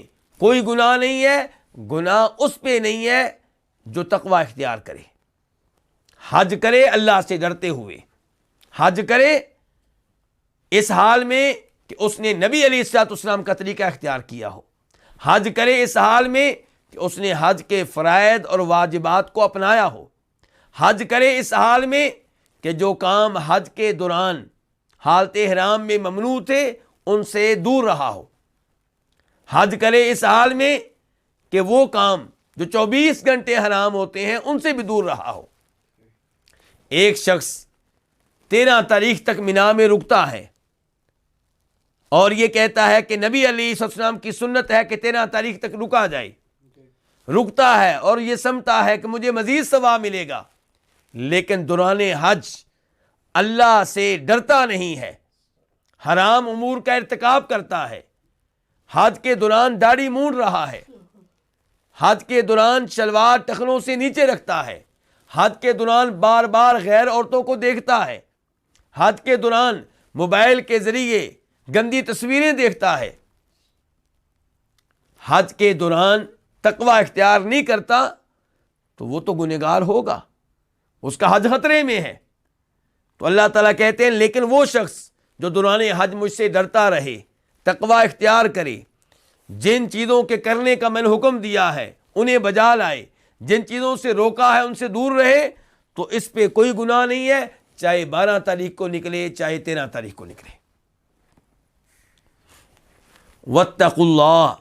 کوئی گناہ نہیں ہے۔ گناہ اس پہ نہیں ہے جو تقوی اختیار کرے، حج کرے اللہ سے ڈرتے ہوئے، حج کرے اس حال میں کہ اس نے نبی علیہ الصلوۃ والسلام کا طریقہ اختیار کیا ہو، حج کرے اس حال میں کہ اس نے حج کے فرائض اور واجبات کو اپنایا ہو، حج کرے اس حال میں کہ جو کام حج کے دوران حالت احرام میں ممنوع تھے ان سے دور رہا ہو، حج کرے اس حال میں کہ وہ کام جو 24 گھنٹے حرام ہوتے ہیں ان سے بھی دور رہا ہو۔ ایک شخص 13 تاریخ تک مینا میں رکتا ہے اور یہ کہتا ہے کہ نبی علیہ السلام کی سنت ہے کہ 13 تاریخ تک رکا جائے، رکتا ہے اور یہ سمجھتا ہے کہ مجھے مزید ثواب ملے گا، لیکن دوران حج اللہ سے ڈرتا نہیں ہے، حرام امور کا ارتکاب کرتا ہے، حج کے دوران داڑھی مونڈ رہا ہے، حج کے دوران شلوار ٹخنوں سے نیچے رکھتا ہے، حج کے دوران بار بار غیر عورتوں کو دیکھتا ہے، حج کے دوران موبائل کے ذریعے گندی تصویریں دیکھتا ہے، حج کے دوران تقوی اختیار نہیں کرتا تو وہ تو گنہگار ہوگا، اس کا حج خطرے میں ہے۔ تو اللہ تعالیٰ کہتے ہیں لیکن وہ شخص جو دوران حج مجھ سے ڈرتا رہے، تقوی اختیار کرے، جن چیزوں کے کرنے کا میں نے حکم دیا ہے انہیں بجا لائے، جن چیزوں سے روکا ہے ان سے دور رہے، تو اس پہ کوئی گناہ نہیں ہے، چاہے 12 تاریخ کو نکلے چاہے 13 تاریخ کو نکلے۔ واتقوا اللہ،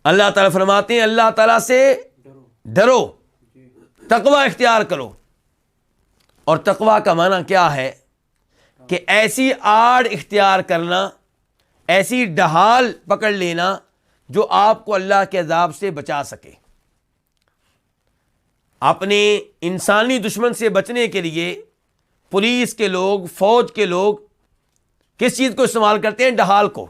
اللہ تعالیٰ فرماتے ہیں اللہ تعالیٰ سے ڈرو، تقوی اختیار کرو۔ اور تقوی کا معنی کیا ہے کہ ایسی آڑ اختیار کرنا، ایسی ڈھال پکڑ لینا جو آپ کو اللہ کے عذاب سے بچا سکے۔ اپنے انسانی دشمن سے بچنے کے لیے پولیس کے لوگ، فوج کے لوگ کس چیز کو استعمال کرتے ہیں؟ ڈھال کو۔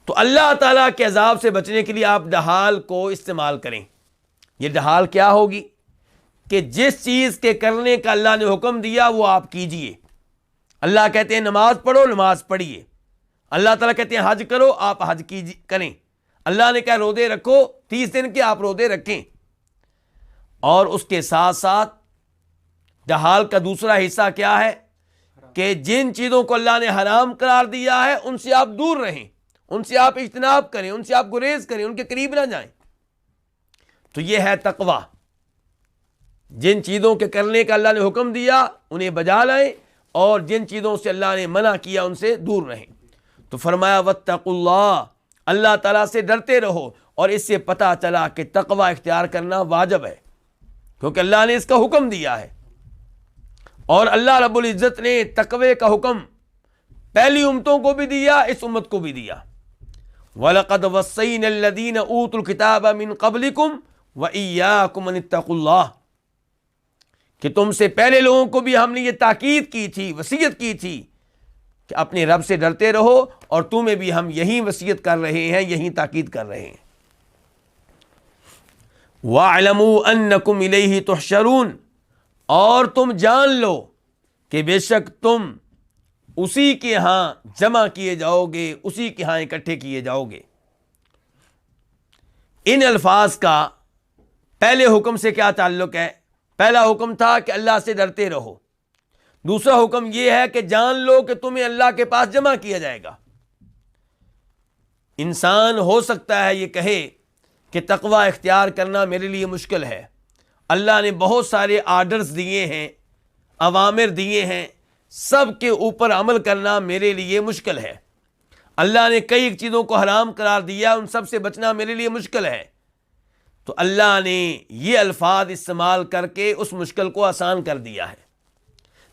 تو اللہ تعالیٰ کے عذاب سے بچنے کے لیے آپ ڈھال کو استعمال کریں۔ یہ ڈھال کیا ہوگی کہ جس چیز کے کرنے کا اللہ نے حکم دیا وہ آپ کیجئے۔ اللہ کہتے ہیں نماز پڑھو، نماز پڑھیے۔ اللہ تعالیٰ کہتے ہیں حج کرو، آپ حج کریں۔ اللہ نے کہا روزے رکھو 30 دن کے، آپ روزے رکھیں۔ اور اس کے ساتھ ساتھ ڈھال کا دوسرا حصہ کیا ہے کہ جن چیزوں کو اللہ نے حرام قرار دیا ہے ان سے آپ دور رہیں، ان سے آپ اجتناب کریں، ان سے آپ گریز کریں، ان کے قریب نہ جائیں۔ تو یہ ہے تقوی، جن چیزوں کے کرنے کا اللہ نے حکم دیا انہیں بجا لائیں، اور جن چیزوں سے اللہ نے منع کیا ان سے دور رہیں۔ تو فرمایا واتقوا اللہ، اللہ تعالیٰ سے ڈرتے رہو۔ اور اس سے پتہ چلا کہ تقوی اختیار کرنا واجب ہے، کیونکہ اللہ نے اس کا حکم دیا ہے۔ اور اللہ رب العزت نے تقوی کا حکم پہلی امتوں کو بھی دیا، اس امت کو بھی دیا۔ وَلَقَدْ وَصَّيْنَا الَّذِينَ أُوتُوا الْكِتَابَ مِنْ قَبْلِكُمْ وَإِيَّاكُمْ أَنِ اتَّقُوا اللَّهَ، کہ تم سے پہلے لوگوں کو بھی ہم نے یہ تاکید کی تھی، وصیت کی تھی کہ اپنے رب سے ڈرتے رہو، اور تمہیں بھی ہم یہی وصیت کر رہے ہیں، یہی تاکید کر رہے ہیں۔ وَاعْلَمُوا أَنَّكُمْ إِلَيْهِ تُحْشَرُونَ، اور تم جان لو کہ بے شک تم اسی کے ہاں جمع کیے جاؤ گے، اسی کے ہاں اکٹھے کیے جاؤ گے۔ ان الفاظ کا پہلے حکم سے کیا تعلق ہے؟ پہلا حکم تھا کہ اللہ سے ڈرتے رہو، دوسرا حکم یہ ہے کہ جان لو کہ تمہیں اللہ کے پاس جمع کیا جائے گا۔ انسان ہو سکتا ہے یہ کہے کہ تقوی اختیار کرنا میرے لیے مشکل ہے، اللہ نے بہت سارے آرڈرز دیے ہیں، اوامر دیے ہیں، سب کے اوپر عمل کرنا میرے لیے مشکل ہے، اللہ نے کئی چیزوں کو حرام قرار دیا، ان سب سے بچنا میرے لیے مشکل ہے۔ تو اللہ نے یہ الفاظ استعمال کر کے اس مشکل کو آسان کر دیا ہے۔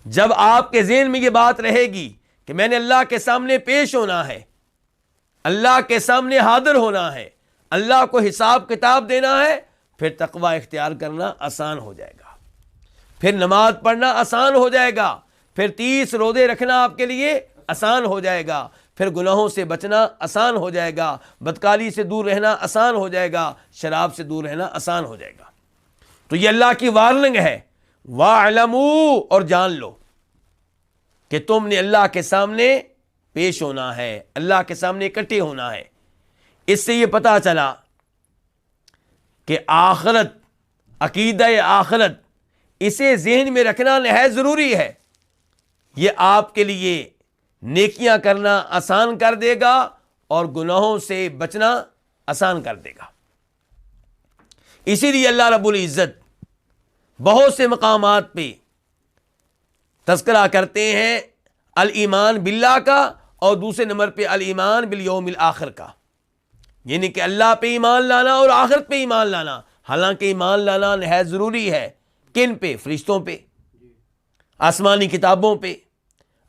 جب آپ کے ذہن میں یہ بات رہے گی کہ میں نے اللہ کے سامنے پیش ہونا ہے، اللہ کے سامنے حاضر ہونا ہے، اللہ کو حساب کتاب دینا ہے، پھر تقوی اختیار کرنا آسان ہو جائے گا، پھر نماز پڑھنا آسان ہو جائے گا، پھر 30 روزے رکھنا آپ کے لیے آسان ہو جائے گا، پھر گناہوں سے بچنا آسان ہو جائے گا، بدکاری سے دور رہنا آسان ہو جائے گا، شراب سے دور رہنا آسان ہو جائے گا۔ تو یہ اللہ کی وارننگ ہے، وَاعْلَمُوا، اور جان لو کہ تم نے اللہ کے سامنے پیش ہونا ہے، اللہ کے سامنے اکٹھے ہونا ہے۔ اس سے یہ پتہ چلا کہ آخرت، عقیدہ آخرت، اسے ذہن میں رکھنا نہایت ضروری ہے۔ یہ آپ کے لیے نیکیاں کرنا آسان کر دے گا اور گناہوں سے بچنا آسان کر دے گا۔ اسی لیے اللہ رب العزت بہت سے مقامات پہ تذکرہ کرتے ہیں الایمان باللہ کا، اور دوسرے نمبر پہ الایمان بالیوم الآخر کا، یعنی کہ اللہ پہ ایمان لانا اور آخرت پہ ایمان لانا۔ حالانکہ ایمان لانا نہایت ضروری ہے، کن پہ؟ فرشتوں پہ، آسمانی کتابوں پہ،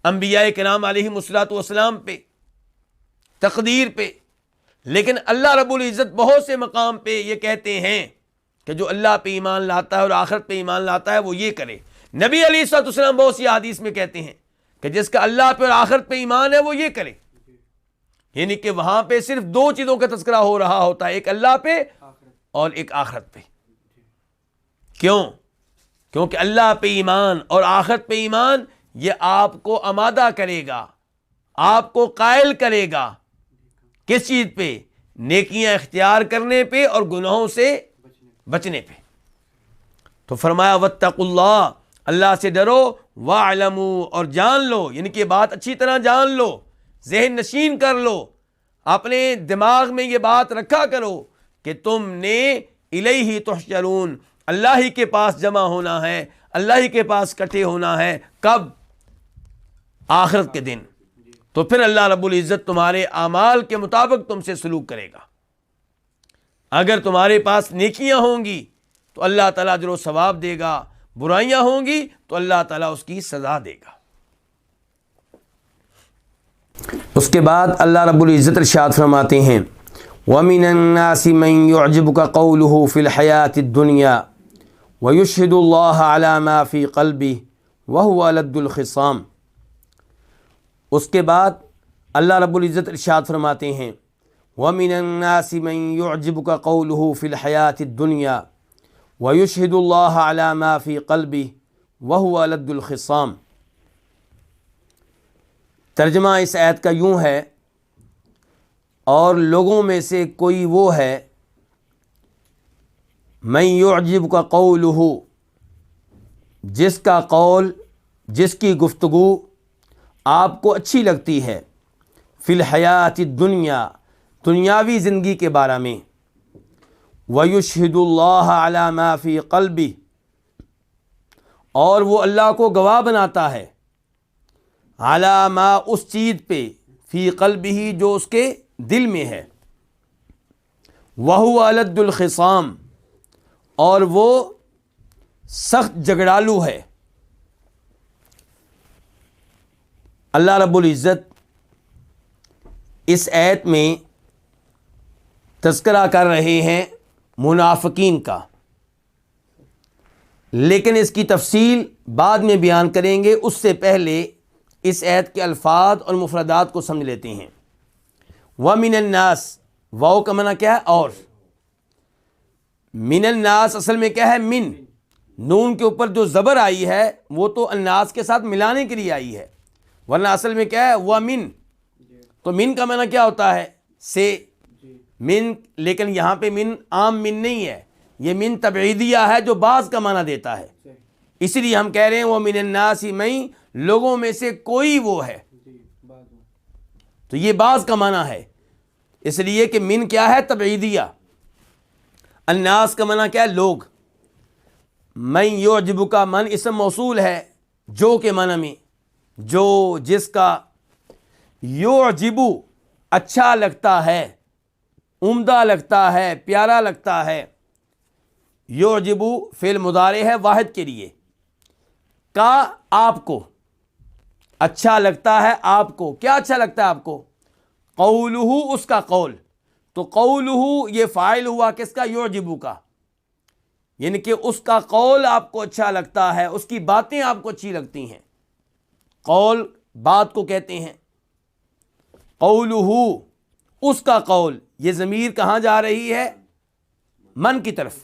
انبیاء کرام علیہم الصلوۃ والسلام پہ، تقدیر پہ۔ لیکن اللہ رب العزت بہت سے مقام پہ یہ کہتے ہیں کہ جو اللہ پہ ایمان لاتا ہے اور آخرت پہ ایمان لاتا ہے وہ یہ کرے۔ نبی علیہ الصلوۃ والسلام بہت سی حدیث میں کہتے ہیں کہ جس کا اللہ پہ اور آخرت پہ ایمان ہے وہ یہ کرے، یعنی کہ وہاں پہ صرف 2 چیزوں کا تذکرہ ہو رہا ہوتا ہے، ایک اللہ پہ اور ایک آخرت پہ. کیوں؟ کیونکہ اللہ پہ ایمان اور آخرت پہ ایمان یہ آپ کو آمادہ کرے گا، آپ کو قائل کرے گا کس چیز پہ؟ نیکیاں اختیار کرنے پہ اور گناہوں سے بچنے پہ. تو فرمایا واتقوا اللہ، اللہ سے ڈرو، واعلموا، اور جان لو، یعنی کہ بات اچھی طرح جان لو، ذہن نشین کر لو، اپنے دماغ میں یہ بات رکھا کرو کہ تم نے الیہ تحشرون، اللہ ہی کے پاس جمع ہونا ہے، اللہ ہی کے پاس اکٹھے ہونا ہے. کب؟ آخرت کے دن. تو پھر اللہ رب العزت تمہارے اعمال کے مطابق تم سے سلوک کرے گا. اگر تمہارے پاس نیکیاں ہوں گی تو اللہ تعالیٰ اجر و ثواب دے گا، برائیاں ہوں گی تو اللہ تعالیٰ اس کی سزا دے گا. اس کے بعد اللہ رب العزت ارشاد فرماتے ہیں وَمِنَ النَّاسِ مَن يُعْجِبُكَ قَوْلُهُ فِي الْحَيَاةِ الدُّنْيَا وَيُشْهِدُ اللَّهَ عَلَى مَا فِي قَلْبِهِ وَهُوَ أَلَدُّ الْخِصَامِ. اس کے بعد اللہ رب العزت ارشاد فرماتے ہیں وَمِنَ النَّاسِ مَن يُعْجِبُكَ قَوْلُهُ فِي الْحَيَاةِ الدُّنْيَا وَيُشْهِدُ اللَّهَ عَلَى مَا فِي قَلْبِهِ وَهُوَ أَلَدُّ الْخِصَامِ. ترجمہ اس آیت کا یوں ہے، اور لوگوں میں سے کوئی وہ ہے من يعجبك قوله، جس کا قول، جس کی گفتگو آپ کو اچھی لگتی ہے، فی الحیات الدنیا، دنیاوی زندگی کے بارے میں، ویشہد اللہ علی ما فی قلبہ، اور وہ اللہ کو گواہ بناتا ہے، علی ما، اس چیز پہ، فی قلبہ، جو اس کے دل میں ہے، وہو الد الخصام، اور وہ سخت جھگڑالو ہے. اللہ رب العزت اس آیت میں تذکرہ کر رہے ہیں منافقین کا، لیکن اس کی تفصیل بعد میں بیان کریں گے. اس سے پہلے اس آیت کے الفاظ اور مفردات کو سمجھ لیتے ہیں. وَمِنَ النَّاسِ، واو کا معنی کیا ہے؟ اور. من الناس اصل میں کیا ہے؟ من. نون کے اوپر جو زبر آئی ہے وہ تو الناس کے ساتھ ملانے کے لیے آئی ہے، ورنہ اصل میں کیا ہے؟ وَمِن. تو من کا معنی کیا ہوتا ہے؟ سے. من، لیکن یہاں پہ من عام من نہیں ہے، یہ من تبعیدیہ ہے جو بعض کا معنی دیتا ہے. اسی لیے ہم کہہ رہے ہیں وَمِنَ النَّاسِ مَن، لوگوں میں سے کوئی وہ ہے، تو یہ بعض کا معنی ہے، اس لیے کہ من کیا ہے؟ تبعیدیہ. الناس کا معنی کیا ہے؟ لوگ. من یعجبک، من اسم موصول ہے جو کے معنی میں، جو، جس کا، یعجبو اچھا لگتا ہے، عمدہ لگتا ہے، پیارا لگتا ہے. یعجبو فعل مضارع ہے واحد کے لیے، کا آپ کو اچھا لگتا ہے. آپ کو کیا اچھا لگتا ہے؟ آپ کو قولہ، اس کا قول. تو قولہ یہ فاعل ہوا کس کا؟ یعجبو کا، یعنی کہ اس کا قول آپ کو اچھا لگتا ہے، اس کی باتیں آپ کو اچھی لگتی ہیں. قول بات کو کہتے ہیں. قولہ، اس کا قول، یہ ضمیر کہاں جا رہی ہے؟ من کی طرف.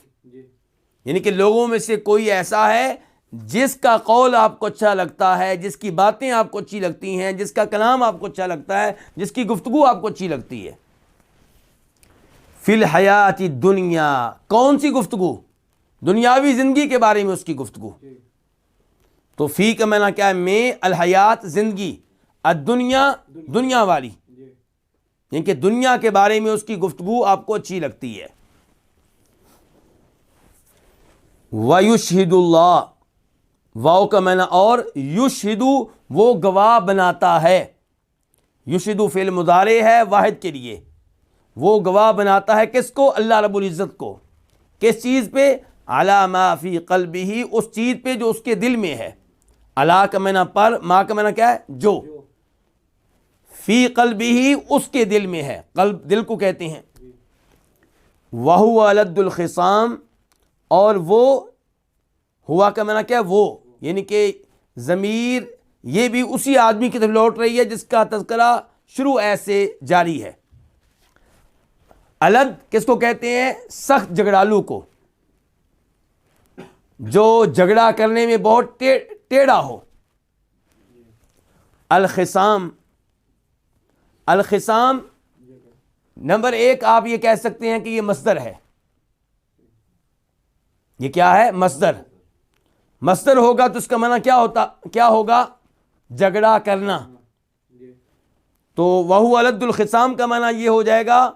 یعنی کہ لوگوں میں سے کوئی ایسا ہے جس کا قول آپ کو اچھا لگتا ہے، جس کی باتیں آپ کو اچھی لگتی ہیں، جس کا کلام آپ کو اچھا لگتا ہے، جس کی گفتگو آپ کو اچھی لگتی ہے. فی الحیات الدنیا، کون سی گفتگو؟ دنیاوی زندگی کے بارے میں اس کی گفتگو. تو فی کا معنی کیا ہے؟ میں، الحیات زندگی، الدنیا دنیا والی، یعنی کہ دنیا کے بارے میں اس کی گفتگو آپ کو اچھی لگتی ہے. وَيُشْهِدُ اللَّهُ، واو کا معنی اور، یشہدو وہ گواہ بناتا ہے. یشہدو فعل مضارع ہے واحد کے لیے، وہ گواہ بناتا ہے کس کو؟ اللہ رب العزت کو. کس چیز پہ؟ علی ما فی قلبہ، اس چیز پہ جو اس کے دل میں ہے. علی کا معنی پر، ما کا معنی کیا ہے؟ جو. فی قلبہ، اس کے دل میں ہے، قلب دل کو کہتے ہیں. وَهُوَ أَلَدُّ الْخِصَامِ، اور وہ، ہوا کا معنی کیا ہے؟ وہ، یعنی کہ ضمیر یہ بھی اسی آدمی کی طرف لوٹ رہی ہے جس کا تذکرہ شروع ایسے جاری ہے. الد کس کو کہتے ہیں؟ سخت جھگڑالو کو، جو جھگڑا کرنے میں بہت ٹیڑھا ہو۔ الخصام، الخصام نمبر ایک آپ یہ کہہ سکتے ہیں کہ یہ مصدر ہے۔ یہ کیا ہے؟ مصدر۔ مصدر ہوگا تو اس کا معنی کیا ہوگا؟ جھگڑا کرنا۔ تو وہو الد الخصام کا معنی یہ ہو جائے گا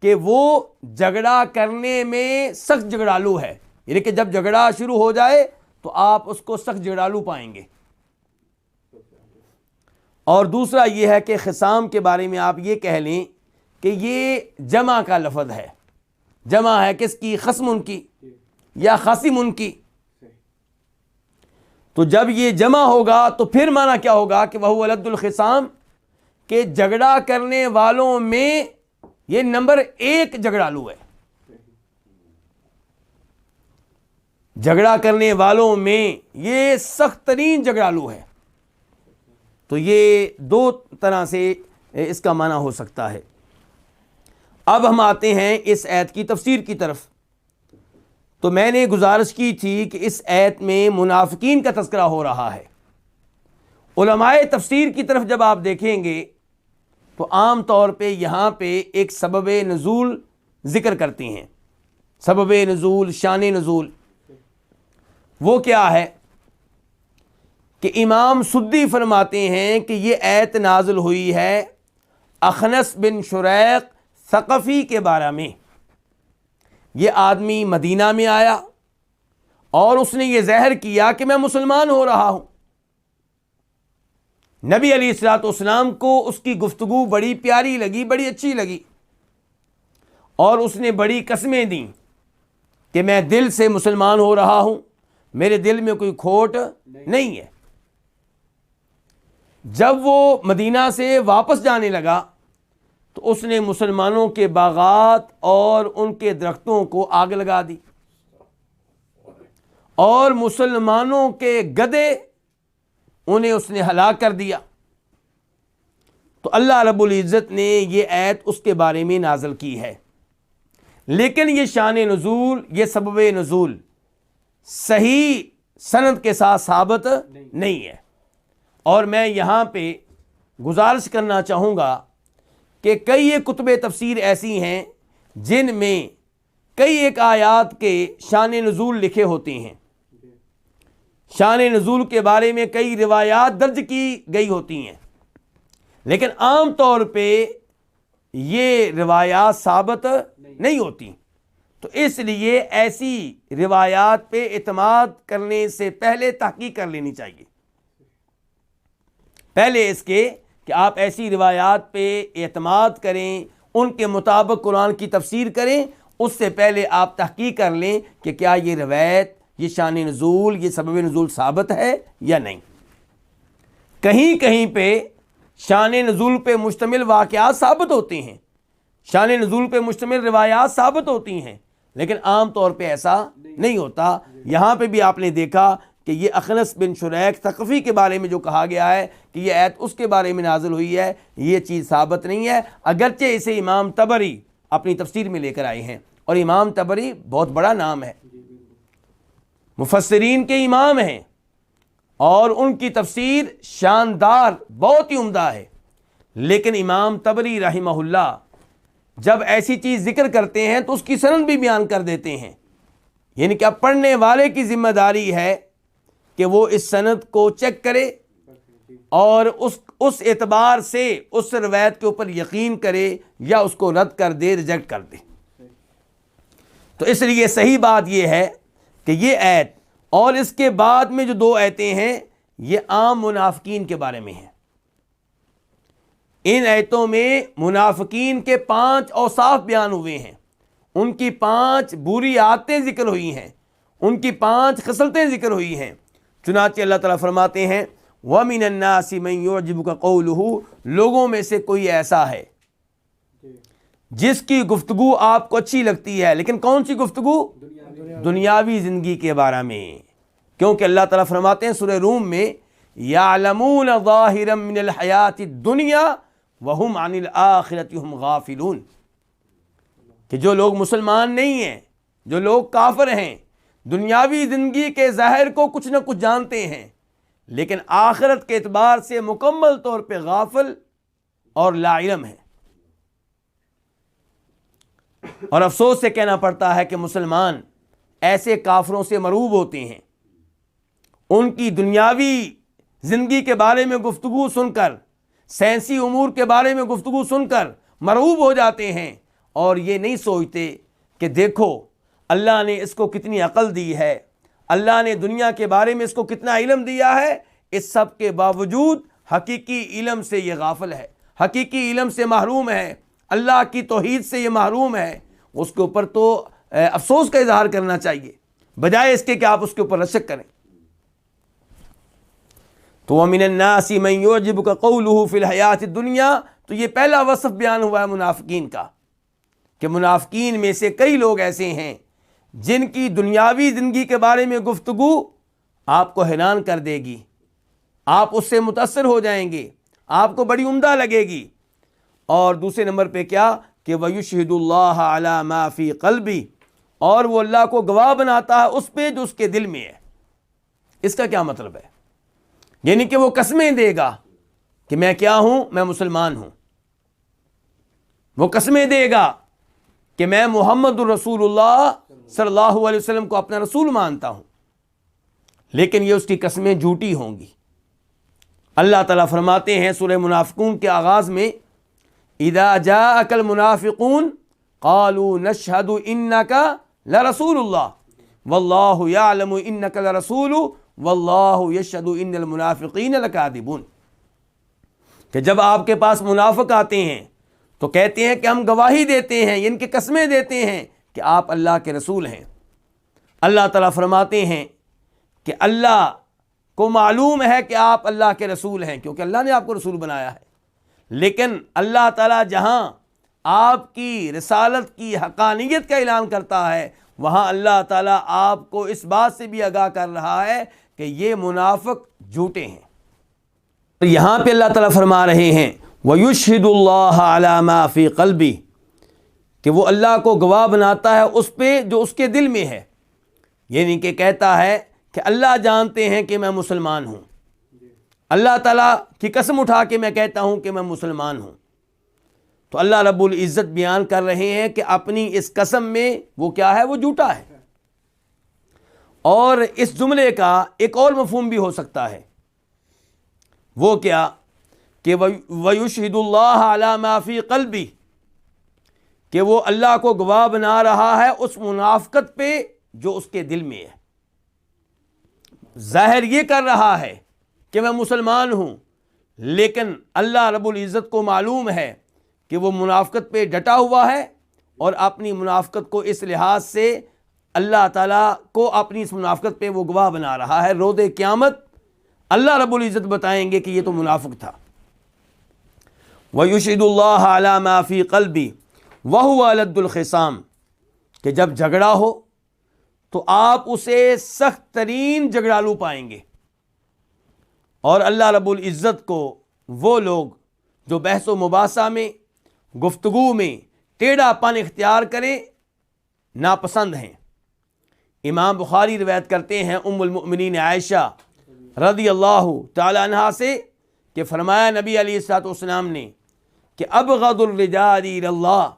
کہ وہ جھگڑا کرنے میں سخت جھگڑالو ہے، یعنی کہ جب جھگڑا شروع ہو جائے تو آپ اس کو سخت جھگڑالو پائیں گے۔ اور دوسرا یہ ہے کہ خصام کے بارے میں آپ یہ کہہ لیں کہ یہ جمع کا لفظ ہے۔ جمع ہے کس کی؟ خصم ان کی یا خصم ان کی۔ تو جب یہ جمع ہوگا تو پھر معنی کیا ہوگا کہ وہ الد الخصام، کہ جھگڑا کرنے والوں میں یہ نمبر ایک جھگڑالو ہے۔ جھگڑا کرنے والوں میں یہ سخت ترین جھگڑالو ہے۔ تو یہ دو طرح سے اس کا معنی ہو سکتا ہے۔ اب ہم آتے ہیں اس آیت کی تفسیر کی طرف۔ تو میں نے گزارش کی تھی کہ اس آیت میں منافقین کا تذکرہ ہو رہا ہے۔ علماء تفسیر کی طرف جب آپ دیکھیں گے تو عام طور پہ یہاں پہ ایک سبب نزول ذکر کرتے ہیں۔ سبب نزول، شان نزول، وہ کیا ہے کہ امام سدی فرماتے ہیں کہ یہ آیت نازل ہوئی ہے اخنس بن شریق ثقفی کے بارے میں۔ یہ آدمی مدینہ میں آیا اور اس نے یہ ظاہر کیا کہ میں مسلمان ہو رہا ہوں۔ نبی علیہ الصلوۃ والسلام کو اس کی گفتگو بڑی پیاری لگی، بڑی اچھی لگی، اور اس نے بڑی قسمیں دیں کہ میں دل سے مسلمان ہو رہا ہوں، میرے دل میں کوئی کھوٹ نہیں ہے۔ جب وہ مدینہ سے واپس جانے لگا تو اس نے مسلمانوں کے باغات اور ان کے درختوں کو آگ لگا دی، اور مسلمانوں کے گدھے انہیں اس نے ہلاک کر دیا۔ تو اللہ رب العزت نے یہ آیت اس کے بارے میں نازل کی ہے۔ لیکن یہ شان نزول، یہ سبب نزول صحیح سند کے ساتھ ثابت نہیں ہے۔ اور میں یہاں پہ گزارش کرنا چاہوں گا کہ کئی ایک کتب تفسیر ایسی ہیں جن میں کئی ایک آیات کے شان نزول لکھے ہوتے ہیں۔ شان نزول کے بارے میں کئی روایات درج کی گئی ہوتی ہیں، لیکن عام طور پہ یہ روایات ثابت نہیں ہوتی۔ تو اس لیے ایسی روایات پہ اعتماد کرنے سے پہلے تحقیق کر لینی چاہیے۔ پہلے اس کے کہ آپ ایسی روایات پہ اعتماد کریں، ان کے مطابق قرآن کی تفسیر کریں، اس سے پہلے آپ تحقیق کر لیں کہ کیا یہ روایت، یہ شان نزول، یہ سبب نزول ثابت ہے یا نہیں۔ کہیں کہیں پہ شان نزول پہ مشتمل واقعات ثابت ہوتے ہیں، شان نزول پہ مشتمل روایات ثابت ہوتی ہیں، لیکن عام طور پہ ایسا نہیں ہوتا۔ یہاں پہ بھی آپ نے دیکھا کہ یہ اخنس بن شریق ثقفی کے بارے میں جو کہا گیا ہے کہ یہ آیت اس کے بارے میں نازل ہوئی ہے، یہ چیز ثابت نہیں ہے، اگرچہ اسے امام طبری اپنی تفسیر میں لے کر آئے ہیں، اور امام طبری بہت بڑا نام ہے، مفسرین کے امام ہیں، اور ان کی تفسیر شاندار، بہت ہی عمدہ ہے۔ لیکن امام طبری رحمہ اللہ جب ایسی چیز ذکر کرتے ہیں تو اس کی سند بھی بیان کر دیتے ہیں، یعنی کہ اب پڑھنے والے کی ذمہ داری ہے کہ وہ اس سند کو چیک کرے اور اس اعتبار سے اس روایت کے اوپر یقین کرے یا اس کو رد کر دے، ریجیکٹ کر دے۔ تو اس لیے صحیح بات یہ ہے کہ یہ آیت اور اس کے بعد میں جو دو آیتیں ہیں یہ عام منافقین کے بارے میں ہیں۔ ان آیتوں میں منافقین کے 5 اوصاف بیان ہوئے ہیں، ان کی 5 بری عادتیں ذکر ہوئی ہیں، ان کی 5 خصلتیں ذکر ہوئی ہیں۔ چنانچہ اللہ تعالیٰ فرماتے ہیں وَمِنَ النَّاسِ مَن يُعْجِبُكَ قَوْلُهُ، لوگوں میں سے کوئی ایسا ہے جس کی گفتگو آپ کو اچھی لگتی ہے، لیکن کون سی گفتگو؟ دنیاوی زندگی کے بارے میں، کیونکہ اللہ تعالیٰ فرماتے ہیں سورہ روم میں يَعْلَمُونَ ظَاهِرًا مِنَ الْحَيَاةِ الدُّنْيَا وَهُمْ عَنِ الْآخِرَةِ هُمْ غَافِلُونَ، کہ جو لوگ مسلمان نہیں ہیں، جو لوگ کافر ہیں، دنیاوی زندگی کے ظاہر کو کچھ نہ کچھ جانتے ہیں، لیکن آخرت کے اعتبار سے مکمل طور پہ غافل اور لا علم ہیں۔ اور افسوس سے کہنا پڑتا ہے کہ مسلمان ایسے کافروں سے مرعوب ہوتے ہیں، ان کی دنیاوی زندگی کے بارے میں گفتگو سن کر، سائنسی امور کے بارے میں گفتگو سن کر مرعوب ہو جاتے ہیں، اور یہ نہیں سوچتے کہ دیکھو اللہ نے اس کو کتنی عقل دی ہے، اللہ نے دنیا کے بارے میں اس کو کتنا علم دیا ہے، اس سب کے باوجود حقیقی علم سے یہ غافل ہے، حقیقی علم سے محروم ہے، اللہ کی توحید سے یہ محروم ہے۔ اس کے اوپر تو افسوس کا اظہار کرنا چاہیے، بجائے اس کے کہ آپ اس کے اوپر رشک کریں۔ تو وَمِنَ النَّاسِ مَن يُعْجِبُكَ قَوْلُهُ فِي الْحَيَاةِ الدُّنْيَا، تو یہ پہلا وصف بیان ہوا ہے منافقین کا، کہ منافقین میں سے کئی لوگ ایسے ہیں جن کی دنیاوی زندگی کے بارے میں گفتگو آپ کو حیران کر دے گی، آپ اس سے متاثر ہو جائیں گے، آپ کو بڑی عمدہ لگے گی۔ اور دوسرے نمبر پہ کیا کہ وَيُشْهِدُ اللَّهَ عَلَى مَا فِي قَلْبِهِ، اور وہ اللہ کو گواہ بناتا ہے اس پہ جو اس کے دل میں ہے۔ اس کا کیا مطلب ہے؟ یعنی کہ وہ قسمیں دے گا کہ میں کیا ہوں، میں مسلمان ہوں، وہ قسمیں دے گا کہ میں محمد الرسول اللہ صلی اللہ علیہ وسلم کو اپنا رسول مانتا ہوں، لیکن یہ اس کی قسمیں جھوٹی ہوں گی۔ اللہ تعالیٰ فرماتے ہیں سورہ منافقون کے آغاز میں، اذا جاءك المنافقون قالوا نشهد انك لرسول الله والله يعلم انك لرسول والله يشهد ان المنافقين لكاذبون، کہ جب آپ کے پاس منافق آتے ہیں تو کہتے ہیں کہ ہم گواہی دیتے ہیں، ان کی قسمیں دیتے ہیں کہ آپ اللہ کے رسول ہیں۔ اللہ تعالیٰ فرماتے ہیں کہ اللہ کو معلوم ہے کہ آپ اللہ کے رسول ہیں، کیونکہ اللہ نے آپ کو رسول بنایا ہے، لیکن اللہ تعالیٰ جہاں آپ کی رسالت کی حقانیت کا اعلان کرتا ہے، وہاں اللہ تعالیٰ آپ کو اس بات سے بھی آگاہ کر رہا ہے کہ یہ منافق جھوٹے ہیں۔ اور یہاں پہ اللہ تعالیٰ فرما رہے ہیں وَيُشْهِدُ اللَّهَ عَلَى مَا فِي قَلْبِهِ، کہ وہ اللہ کو گواہ بناتا ہے اس پہ جو اس کے دل میں ہے، یعنی کہ کہتا ہے کہ اللہ جانتے ہیں کہ میں مسلمان ہوں، اللہ تعالیٰ کی قسم اٹھا کے میں کہتا ہوں کہ میں مسلمان ہوں۔ تو اللہ رب العزت بیان کر رہے ہیں کہ اپنی اس قسم میں وہ کیا ہے، وہ جھوٹا ہے۔ اور اس جملے کا ایک اور مفہوم بھی ہو سکتا ہے، وہ کیا کہ وَيُشْهِدُ اللَّهَ عَلَى مَا فِي قَلْبِهِ، کہ وہ اللہ کو گواہ بنا رہا ہے اس منافقت پہ جو اس کے دل میں ہے۔ ظاہر یہ کر رہا ہے کہ میں مسلمان ہوں، لیکن اللہ رب العزت کو معلوم ہے کہ وہ منافقت پہ ڈٹا ہوا ہے، اور اپنی منافقت کو اس لحاظ سے اللہ تعالیٰ کو اپنی اس منافقت پہ وہ گواہ بنا رہا ہے۔ روز قیامت اللہ رب العزت بتائیں گے کہ یہ تو منافق تھا۔ وَيُشْهِدُ اللَّهَ عَلَى مَا فِي قَلْبِهِ وَهُوَ أَلَدُّ الْخِصَامِ، کہ جب جھگڑا ہو تو آپ اسے سخت ترین جھگڑالو پائیں گے۔ اور اللہ رب العزت کو وہ لوگ جو بحث و مباحثہ میں، گفتگو میں ٹیڑھا پن اختیار کریں ناپسند ہیں۔ امام بخاری روایت کرتے ہیں ام المؤمنین عائشہ رضی اللہ تعالی عنہا سے کہ فرمایا نبی علیہ الصلوۃ والسلام نے کہ ابغض الرجال الی اللہ،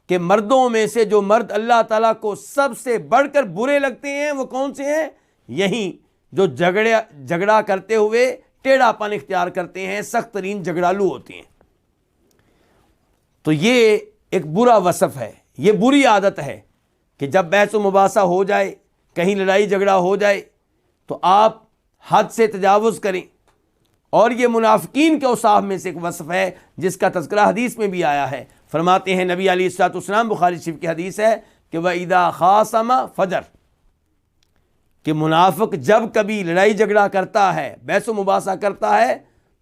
کہ مردوں میں سے جو مرد اللہ تعالیٰ کو سب سے بڑھ کر برے لگتے ہیں وہ کون سے ہیں؟ یہی جو جھگڑا کرتے ہوئے ٹیڑھا پن اختیار کرتے ہیں، سخت ترین جھگڑالو ہوتے ہیں۔ تو یہ ایک برا وصف ہے، یہ بری عادت ہے کہ جب بحث و مباحثہ ہو جائے، کہیں لڑائی جھگڑا ہو جائے تو آپ حد سے تجاوز کریں۔ اور یہ منافقین کے اوصاف میں سے ایک وصف ہے جس کا تذکرہ حدیث میں بھی آیا ہے۔ فرماتے ہیں نبی علیہ الصلوۃ والسلام، بخاری شریف کی حدیث ہے کہ وَإِذَا خَاصَمَ فَجَرَ، کہ منافق جب کبھی لڑائی جھگڑا کرتا ہے، بحث و مباحثہ کرتا ہے،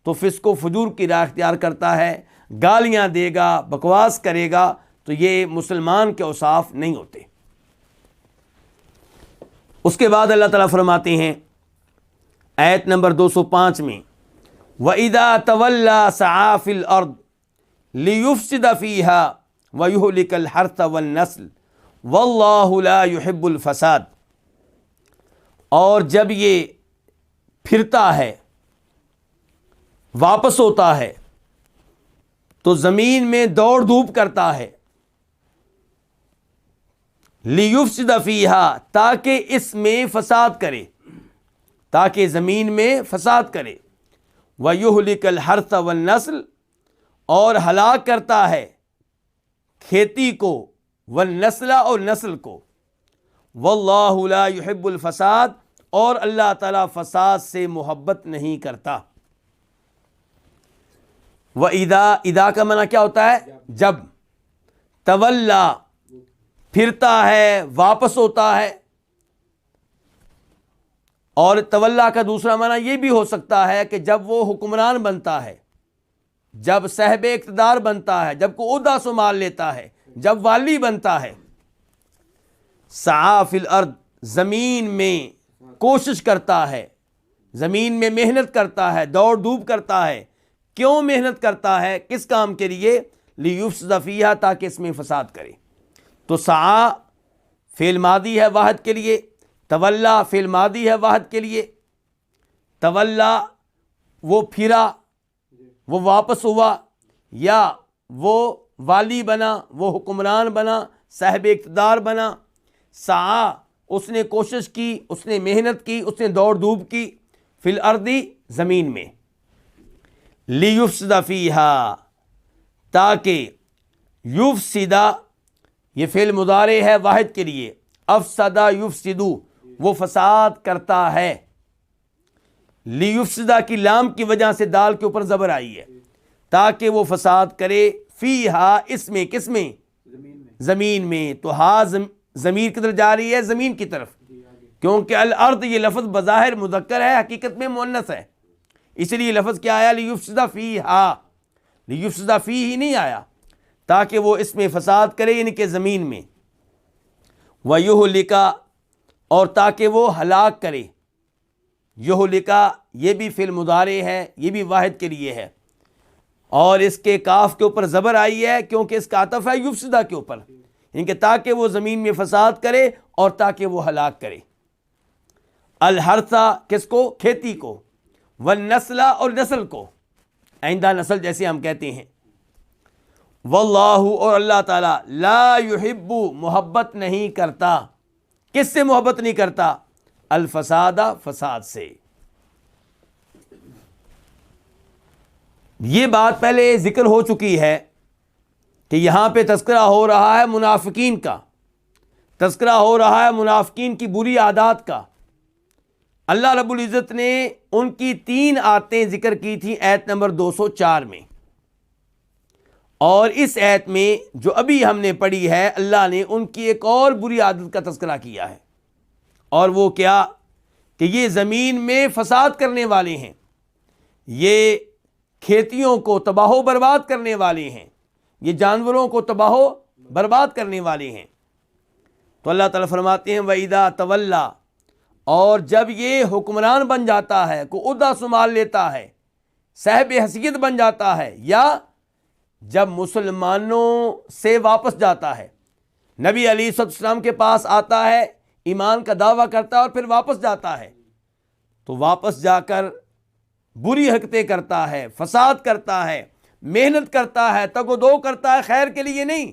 تو فسق و فجور کی راہ اختیار کرتا ہے، گالیاں دے گا، بکواس کرے گا۔ تو یہ مسلمان کے اوصاف نہیں ہوتے۔ اس کے بعد اللہ تعالیٰ فرماتے ہیں آیت نمبر 205 میں وَإِذَا تَوَلَّى سَعَى فِي الْأَرْضِ لِيُفْسِدَ فِيهَا وَيُهْلِكَ الْحَرْثَ وَالنَّسْلَ وَاللَّهُ لَا يُحِبُّ الْفَسَادَ. اور جب یہ پھرتا ہے، واپس ہوتا ہے، تو زمین میں دوڑ دھوپ کرتا ہے، لِيُفْسِدَ فِيهَا، تاکہ اس میں فساد کرے، تاکہ زمین میں فساد کرے. وَيُهْلِكَ الْحَرْثَ وَالنَّسْلَ، اور ہلاک کرتا ہے کھیتی کو، والنسل، اور نسل کو. واللہ لا يحب الفساد، اور اللہ تعالیٰ فساد سے محبت نہیں کرتا. وَإِذَا، اذا کا معنی کیا ہوتا ہے؟ جب. تولا، پھرتا ہے، واپس ہوتا ہے. اور تولا کا دوسرا معنی یہ بھی ہو سکتا ہے کہ جب وہ حکمران بنتا ہے، جب صاحب اقتدار بنتا ہے، جب کوئی عہدہ سنبھال لیتا ہے، جب والی بنتا ہے. سعی فی الارض، زمین میں کوشش کرتا ہے، زمین میں محنت کرتا ہے، دوڑ دھوپ کرتا ہے. کیوں محنت کرتا ہے؟ کس کام کے لیے؟ لیفسد فیہا، تاکہ اس میں فساد کرے. تو سعی فعل ماضی ہے واحد کے لیے، تولا فعل ماضی ہے واحد کے لیے. تولا وہ پھرا، وہ واپس ہوا، یا وہ والی بنا، وہ حکمران بنا، صاحب اقتدار بنا. سعی، اس نے کوشش کی، اس نے محنت کی، اس نے دوڑ دھوپ کی. فی الارض، زمین میں. لیفسد فیہا، تاکہ. یفسد، یہ فعل مضارع ہے واحد کے لیے. افسد یفسد، وہ فساد کرتا ہے. لیفسدہ کی لام کی وجہ سے دال کے اوپر زبر آئی ہے، تاکہ وہ فساد کرے. فیہا، اس میں، کس میں؟ زمین میں. تو ہا ضمیر کدھر جا رہی ہے؟ زمین کی طرف، کیونکہ الارض یہ لفظ بظاہر مذکر ہے، حقیقت میں مؤنث ہے. اس لیے لفظ کیا آیا؟ لیفسد فیہا. لیفسد فیہ نہیں آیا، تاکہ وہ اس میں فساد کرے، یعنی کہ زمین میں. وَيُهْلِكَ، اور تاکہ وہ ہلاک کرے. یہلکا، یہ بھی فعل مضارع ہے، یہ بھی واحد کے لیے ہے، اور اس کے کاف کے اوپر زبر آئی ہے کیونکہ اس کا عطف ہے یفسدہ کے اوپر، یعنی کہ تاکہ وہ زمین میں فساد کرے اور تاکہ وہ ہلاک کرے. الحرثہ، کس کو؟ کھیتی کو. والنسل، اور نسل کو، آئندہ نسل جیسے ہم کہتے ہیں. واللہ، اور اللہ تعالیٰ، لا یحب، محبت نہیں کرتا. کس سے محبت نہیں کرتا؟ الفساد، فساد سے. یہ بات پہلے ذکر ہو چکی ہے کہ یہاں پہ تذکرہ ہو رہا ہے منافقین کا، تذکرہ ہو رہا ہے منافقین کی بری عادات کا. اللہ رب العزت نے ان کی 3 آیتیں ذکر کی تھیں آیت نمبر 204 میں، اور اس آیت میں جو ابھی ہم نے پڑھی ہے اللہ نے ان کی ایک اور بری عادت کا تذکرہ کیا ہے. اور وہ کیا؟ کہ یہ زمین میں فساد کرنے والے ہیں، یہ کھیتیوں کو تباہ و برباد کرنے والے ہیں، یہ جانوروں کو تباہ و برباد کرنے والے ہیں. تو اللہ تعالیٰ فرماتے ہیں وَإِذَا تَوَلَّا، اور جب یہ حکمران بن جاتا ہے، کو عہدہ سنبھال لیتا ہے، صاحب حیثیت بن جاتا ہے، یا جب مسلمانوں سے واپس جاتا ہے، نبی علیہ السلام کے پاس آتا ہے، ایمان کا دعویٰ کرتا ہے اور پھر واپس جاتا ہے، تو واپس جا کر بری حرکتیں کرتا ہے، فساد کرتا ہے، محنت کرتا ہے، تگ و دو کرتا ہے، خیر کے لیے نہیں،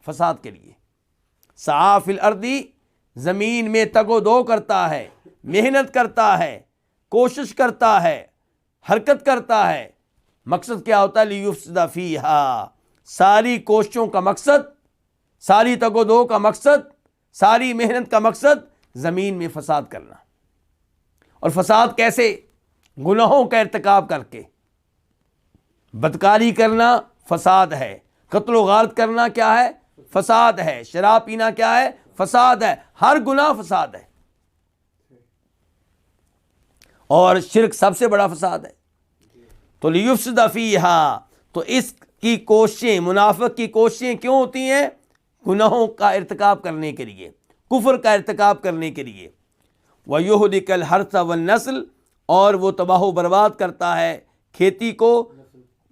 فساد کے لیے. سعی فی الارض، زمین میں تگ و دو کرتا ہے، محنت کرتا ہے، کوشش کرتا ہے، حرکت کرتا ہے. مقصد کیا ہوتا ہے؟ لیفسد فیہا، ساری کوششوں کا مقصد، ساری تگ و دو کا مقصد، ساری محنت کا مقصد زمین میں فساد کرنا. اور فساد کیسے؟ گناہوں کا ارتکاب کر کے. بدکاری کرنا فساد ہے، قتل و غارت کرنا کیا ہے؟ فساد ہے. شراب پینا کیا ہے؟ فساد ہے. ہر گناہ فساد ہے، اور شرک سب سے بڑا فساد ہے. تو لیفسد فیہا، تو اس کی کوششیں، منافق کی کوششیں کیوں ہوتی ہیں؟ گناہوں کا ارتکاب کرنے کے لیے، کفر کا ارتکاب کرنے کے لیے. وَيُهْلِكَ الْحَرْثَ وَالنَّسْلَ، اور وہ تباہ و برباد کرتا ہے کھیتی کو،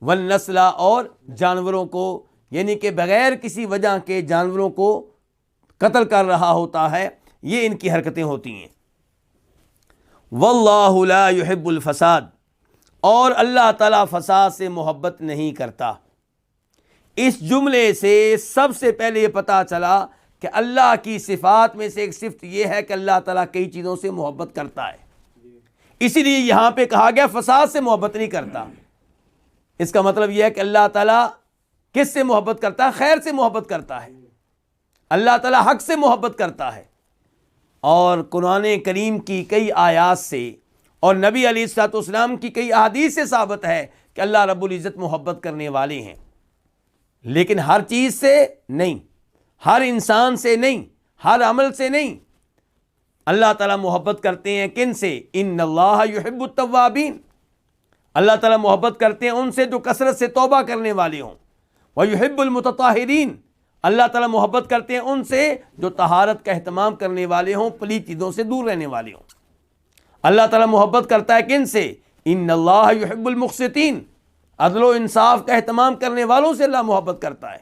والنسل، اور جانوروں کو، یعنی کہ بغیر کسی وجہ کے جانوروں کو قتل کر رہا ہوتا ہے، یہ ان کی حرکتیں ہوتی ہیں۔ واللہ لا يحب الفساد، اور اللہ تعالیٰ فساد سے محبت نہیں کرتا۔ اس جملے سے سب سے پہلے یہ پتہ چلا کہ اللہ کی صفات میں سے ایک صفت یہ ہے کہ اللہ تعالیٰ کئی چیزوں سے محبت کرتا ہے، اسی لیے یہاں پہ کہا گیا فساد سے محبت نہیں کرتا۔ اس کا مطلب یہ ہے کہ اللہ تعالیٰ کس سے محبت کرتا ہے؟ خیر سے محبت کرتا ہے، اللہ تعالیٰ حق سے محبت کرتا ہے۔ اور قرآن کریم کی کئی آیات سے اور نبی علیہ الصلوۃ والسلام کی کئی احادیث سے ثابت ہے کہ اللہ رب العزت محبت کرنے والے ہیں، لیکن ہر چیز سے نہیں، ہر انسان سے نہیں، ہر عمل سے نہیں۔ اللہ تعالیٰ محبت کرتے ہیں کن سے؟ ان اللہ یحب التوابین، اللہ تعالیٰ محبت کرتے ہیں ان سے جو کثرت سے توبہ کرنے والے ہوں۔ ویحب المتطہرین، اللہ تعالیٰ محبت کرتے ہیں ان سے جو طہارت کا اہتمام کرنے والے ہوں، پلیت چیزوں سے دور رہنے والے ہوں۔ اللہ تعالیٰ محبت کرتا ہے کن سے؟ ان اللہ یحب المقسطین، عدل و انصاف کا اہتمام کرنے والوں سے اللہ محبت کرتا ہے۔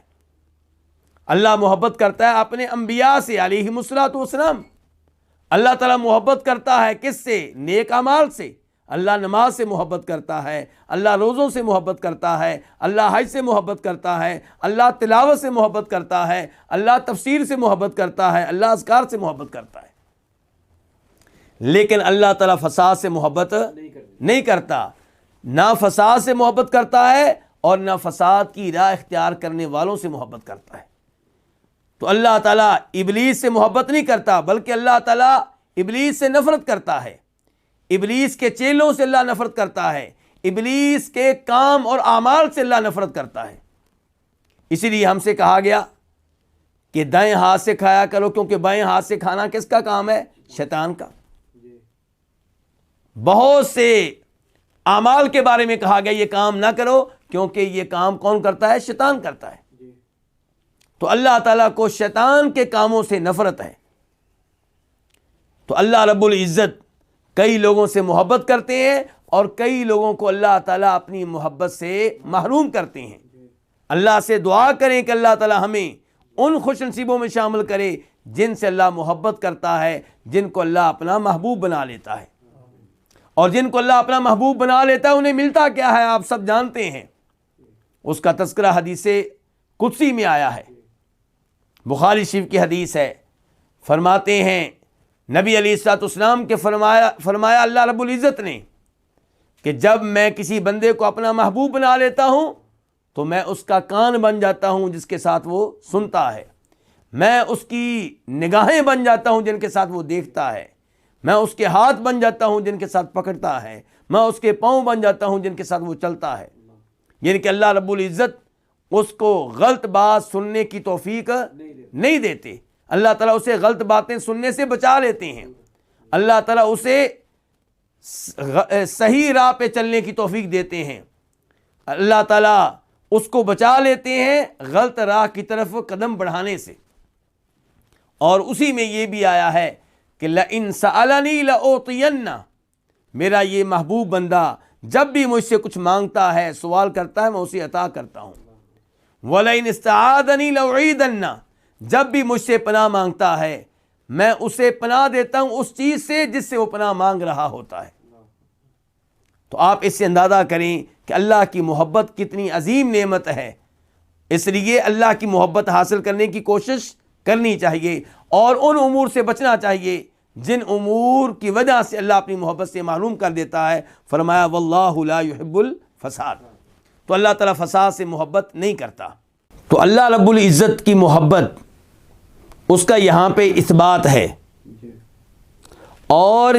اللہ محبت کرتا ہے اپنے انبیاء سے علیہم الصلوۃ والسلام۔ اللہ تعالیٰ محبت کرتا ہے کس سے؟ نیک اعمال سے۔ اللہ نماز سے محبت کرتا ہے، اللہ روزوں سے محبت کرتا ہے، اللہ حج سے محبت کرتا ہے، اللہ تلاوت سے محبت کرتا ہے، اللہ تفسیر سے محبت کرتا ہے، اللہ اذکار سے محبت کرتا ہے۔ لیکن اللہ تعالیٰ فساد سے محبت نہیں کرتا، نہ فساد سے محبت کرتا ہے اور نہ فساد کی راہ اختیار کرنے والوں سے محبت کرتا ہے۔ تو اللہ تعالیٰ ابلیس سے محبت نہیں کرتا، بلکہ اللہ تعالیٰ ابلیس سے نفرت کرتا ہے، ابلیس کے چیلوں سے اللہ نفرت کرتا ہے، ابلیس کے کام اور اعمال سے اللہ نفرت کرتا ہے۔ اسی لیے ہم سے کہا گیا کہ دائیں ہاتھ سے کھایا کرو، کیونکہ بائیں ہاتھ سے کھانا کس کا کام ہے؟ شیطان کا۔ بہت سے اعمال کے بارے میں کہا گیا یہ کام نہ کرو، کیونکہ یہ کام کون کرتا ہے؟ شیطان کرتا ہے۔ تو اللہ تعالیٰ کو شیطان کے کاموں سے نفرت ہے۔ تو اللہ رب العزت کئی لوگوں سے محبت کرتے ہیں اور کئی لوگوں کو اللہ تعالیٰ اپنی محبت سے محروم کرتے ہیں۔ اللہ سے دعا کریں کہ اللہ تعالیٰ ہمیں ان خوش نصیبوں میں شامل کرے جن سے اللہ محبت کرتا ہے، جن کو اللہ اپنا محبوب بنا لیتا ہے۔ اور جن کو اللہ اپنا محبوب بنا لیتا ہے انہیں ملتا کیا ہے آپ سب جانتے ہیں، اس کا تذکرہ حدیث قدسی میں آیا ہے، بخاری شریف کی حدیث ہے۔ فرماتے ہیں نبی علیہ الصلوۃ والسلام کے فرمایا اللہ رب العزت نے کہ جب میں کسی بندے کو اپنا محبوب بنا لیتا ہوں تو میں اس کا کان بن جاتا ہوں جس کے ساتھ وہ سنتا ہے، میں اس کی نگاہیں بن جاتا ہوں جن کے ساتھ وہ دیکھتا ہے، میں اس کے ہاتھ بن جاتا ہوں جن کے ساتھ پکڑتا ہے، میں اس کے پاؤں بن جاتا ہوں جن کے ساتھ وہ چلتا ہے۔ یعنی کہ اللہ رب العزت اس کو غلط بات سننے کی توفیق نہیں دیتے، اللہ تعالیٰ اسے غلط باتیں سننے سے بچا لیتے ہیں، اللہ تعالیٰ اسے صحیح راہ پہ چلنے کی توفیق دیتے ہیں، اللہ تعالیٰ اس کو بچا لیتے ہیں غلط راہ کی طرف قدم بڑھانے سے۔ اور اسی میں یہ بھی آیا ہے کہ لَإِن سَأَلَنِي لَأُعْطِيَنَّ، میرا یہ محبوب بندہ جب بھی مجھ سے کچھ مانگتا ہے، سوال کرتا ہے، میں اسے عطا کرتا ہوں۔ وَلَئِنِ اسْتَعَاذَنِي لَأُعِيذَنَّ، جب بھی مجھ سے پناہ مانگتا ہے میں اسے پناہ دیتا ہوں اس چیز سے جس سے وہ پناہ مانگ رہا ہوتا ہے۔ تو آپ اس سے اندازہ کریں کہ اللہ کی محبت کتنی عظیم نعمت ہے، اس لیے اللہ کی محبت حاصل کرنے کی کوشش کرنی چاہیے اور ان امور سے بچنا چاہیے جن امور کی وجہ سے اللہ اپنی محبت سے محروم کر دیتا ہے۔ فرمایا واللہ لا يحب الفساد، تو اللہ تعالیٰ فساد سے محبت نہیں کرتا۔ تو اللہ رب العزت کی محبت اس کا یہاں پہ اثبات ہے، اور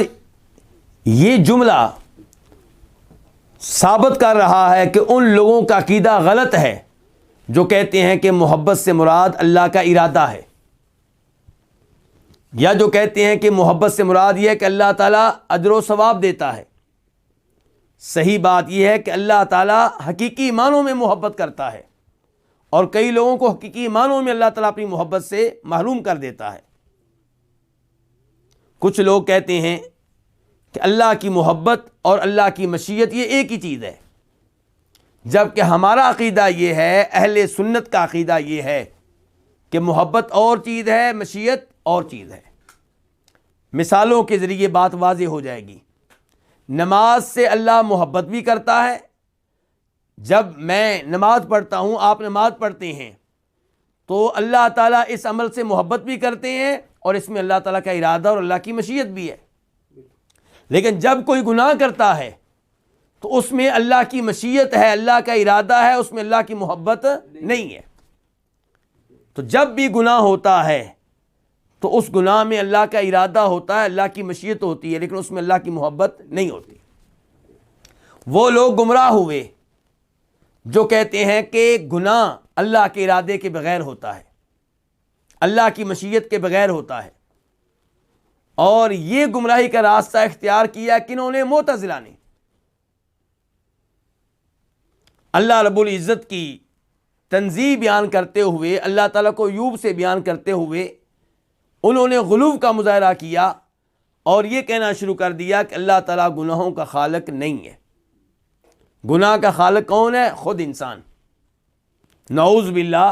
یہ جملہ ثابت کر رہا ہے کہ ان لوگوں کا عقیدہ غلط ہے جو کہتے ہیں کہ محبت سے مراد اللہ کا ارادہ ہے، یا جو کہتے ہیں کہ محبت سے مراد یہ ہے کہ اللہ تعالیٰ اجر و ثواب دیتا ہے۔ صحیح بات یہ ہے کہ اللہ تعالیٰ حقیقی معنوں میں محبت کرتا ہے، اور کئی لوگوں کو حقیقی معنوں میں اللہ تعالیٰ اپنی محبت سے محروم کر دیتا ہے۔ کچھ لوگ کہتے ہیں کہ اللہ کی محبت اور اللہ کی مشیت یہ ایک ہی چیز ہے، جبکہ ہمارا عقیدہ یہ ہے، اہل سنت کا عقیدہ یہ ہے کہ محبت اور چیز ہے، مشیت اور چیز ہے۔ مثالوں کے ذریعے بات واضح ہو جائے گی۔ نماز سے اللہ محبت بھی کرتا ہے۔ جب میں نماز پڑھتا ہوں، آپ نماز پڑھتے ہیں، تو اللہ تعالیٰ اس عمل سے محبت بھی کرتے ہیں، اور اس میں اللہ تعالیٰ کا ارادہ اور اللہ کی مشیت بھی ہے۔ لیکن جب کوئی گناہ کرتا ہے تو اس میں اللہ کی مشیت ہے، اللہ کا ارادہ ہے، اس میں اللہ کی محبت نہیں ہے۔ تو جب بھی گناہ ہوتا ہے تو اس گناہ میں اللہ کا ارادہ ہوتا ہے، اللہ کی مشیت ہوتی ہے، لیکن اس میں اللہ کی محبت نہیں ہوتی۔ وہ لوگ گمراہ ہوئے جو کہتے ہیں کہ گناہ اللہ کے ارادے کے بغیر ہوتا ہے، اللہ کی مشیت کے بغیر ہوتا ہے، اور یہ گمراہی کا راستہ اختیار کیا کنہوں نے؟ معتزلہ نے۔ اللہ رب العزت کی تنزیہ بیان کرتے ہوئے، اللہ تعالیٰ کو عیوب سے بیان کرتے ہوئے، انہوں نے غلو کا مظاہرہ کیا اور یہ کہنا شروع کر دیا کہ اللہ تعالیٰ گناہوں کا خالق نہیں ہے۔ گناہ کا خالق کون ہے؟ خود انسان۔ نعوذ باللہ۔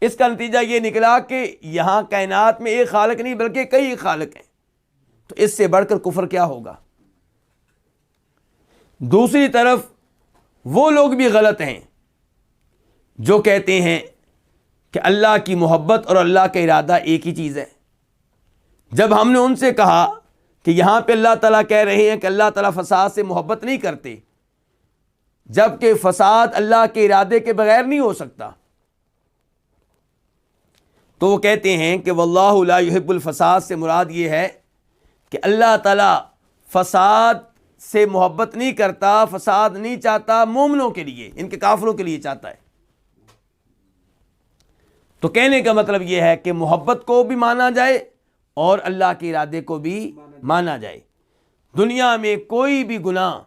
اس کا نتیجہ یہ نکلا کہ یہاں کائنات میں ایک خالق نہیں بلکہ کئی خالق ہیں، تو اس سے بڑھ کر کفر کیا ہوگا؟ دوسری طرف وہ لوگ بھی غلط ہیں جو کہتے ہیں کہ اللہ کی محبت اور اللہ کا ارادہ ایک ہی چیز ہے۔ جب ہم نے ان سے کہا کہ یہاں پہ اللہ تعالیٰ کہہ رہے ہیں کہ اللہ تعالیٰ فساد سے محبت نہیں کرتے، جبکہ فساد اللہ کے ارادے کے بغیر نہیں ہو سکتا، تو وہ کہتے ہیں کہ واللہ لا یحب الفساد سے مراد یہ ہے کہ اللہ تعالیٰ فساد سے محبت نہیں کرتا، فساد نہیں چاہتا مومنوں کے لیے، ان کے کافروں کے لیے چاہتا ہے۔ تو کہنے کا مطلب یہ ہے کہ محبت کو بھی مانا جائے اور اللہ کے ارادے کو بھی مانا جائے۔ دنیا میں کوئی بھی گناہ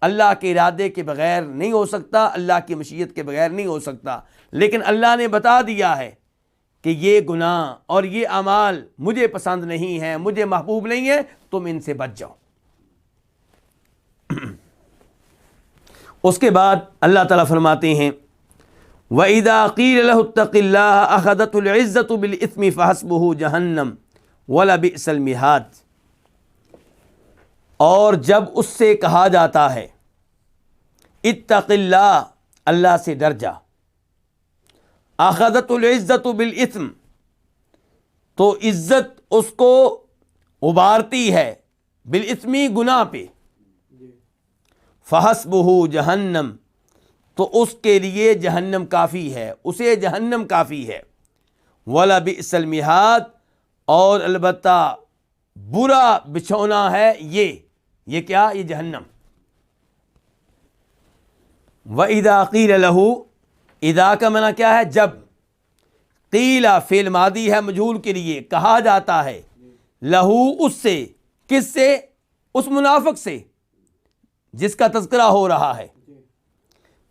اللہ کے ارادے کے بغیر نہیں ہو سکتا، اللہ کی مشیت کے بغیر نہیں ہو سکتا، لیکن اللہ نے بتا دیا ہے کہ یہ گناہ اور یہ اعمال مجھے پسند نہیں ہیں، مجھے محبوب نہیں ہیں، تم ان سے بچ جاؤ۔ اس کے بعد اللہ تعالیٰ فرماتے ہیں وَإِذَا قِيلَ لَهُ اتَّقِ اللَّهَ أَخَذَتْهُ الْعِزَّةُ بِالْإِثْمِ فَحَسْبُهُ جَهَنَّمُ وَلَبِئْسَ الْمِهَادُ۔ اور جب اس سے کہا جاتا ہے اتق اللہ، اللہ سے ڈر جا، اخذت العزت بالاسم، تو عزت اس کو ابھارتی ہے بالاسمی، گناہ پہ، فحسبہ جہنم، تو اس کے لیے جہنم کافی ہے، اسے جہنم کافی ہے، وَلَبِئْسَ الْمِہَادُ، اور البتہ برا بچھونا ہے یہ کیا؟ یہ جہنم۔ وَإِذَا قِيلَ لَهُ، اذا کا معنی کیا ہے؟ جب، قیل فعل ماضی ہے مجہول کے لیے، کہا جاتا ہے، لہو اس سے، کس سے؟ اس منافق سے جس کا تذکرہ ہو رہا ہے۔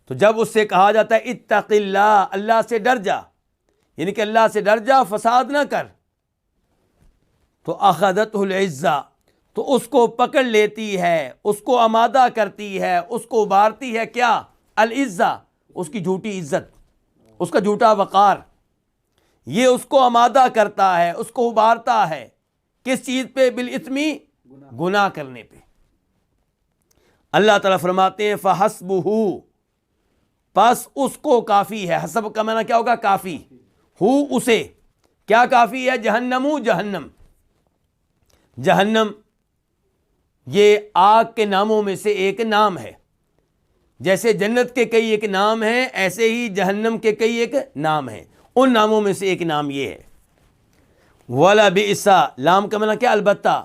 تو جب اس سے کہا جاتا ہے اتق اللہ، اللہ سے ڈر جا، یعنی کہ اللہ سے ڈر جا، فساد نہ کر، تو اخذتہ العزہ، تو اس کو پکڑ لیتی ہے، اس کو آمادہ کرتی ہے، اس کو ابھارتی ہے، کیا؟ العزہ، اس کی جھوٹی عزت، اس کا جھوٹا وقار، یہ اس کو آمادہ کرتا ہے، اس کو ابھارتا ہے، کس چیز پہ؟ بالاسمی، گناہ کرنے پہ۔ اللہ تعالیٰ فرماتے ہیں فحسبہ، پس اس کو کافی ہے، حسب کا معنی کیا ہوگا؟ کافی، ہو اسے، کیا کافی ہے؟ جہنم، جہنم۔ جہنم یہ آگ کے ناموں میں سے ایک نام ہے، جیسے جنت کے کئی ایک نام ہیں، ایسے ہی جہنم کے کئی ایک نام ہیں، ان ناموں میں سے ایک نام یہ ہے۔ وَلَبِئْسَ، لام کا معنی کیا؟ البتہ،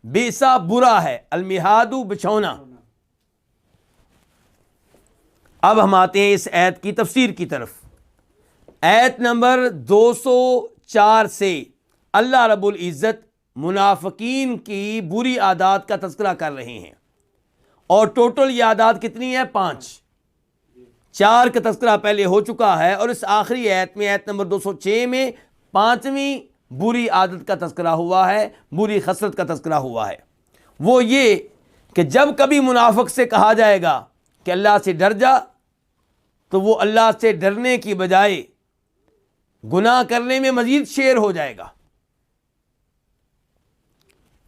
بئس برا ہے، المہاد بچھونا۔ اب ہم آتے ہیں اس آیت کی تفسیر کی طرف۔ آیت نمبر 204 سے اللہ رب العزت منافقین کی بری عادات کا تذکرہ کر رہے ہیں، اور ٹوٹل یہ عادات کتنی ہیں؟ 5۔ 4 کا تذکرہ پہلے ہو چکا ہے، اور اس آخری آیت میں، آیت نمبر 206 میں 5ویں بری عادت کا تذکرہ ہوا ہے، بری خصلت کا تذکرہ ہوا ہے۔ وہ یہ کہ جب کبھی منافق سے کہا جائے گا کہ اللہ سے ڈر جا، تو وہ اللہ سے ڈرنے کی بجائے گناہ کرنے میں مزید شیر ہو جائے گا۔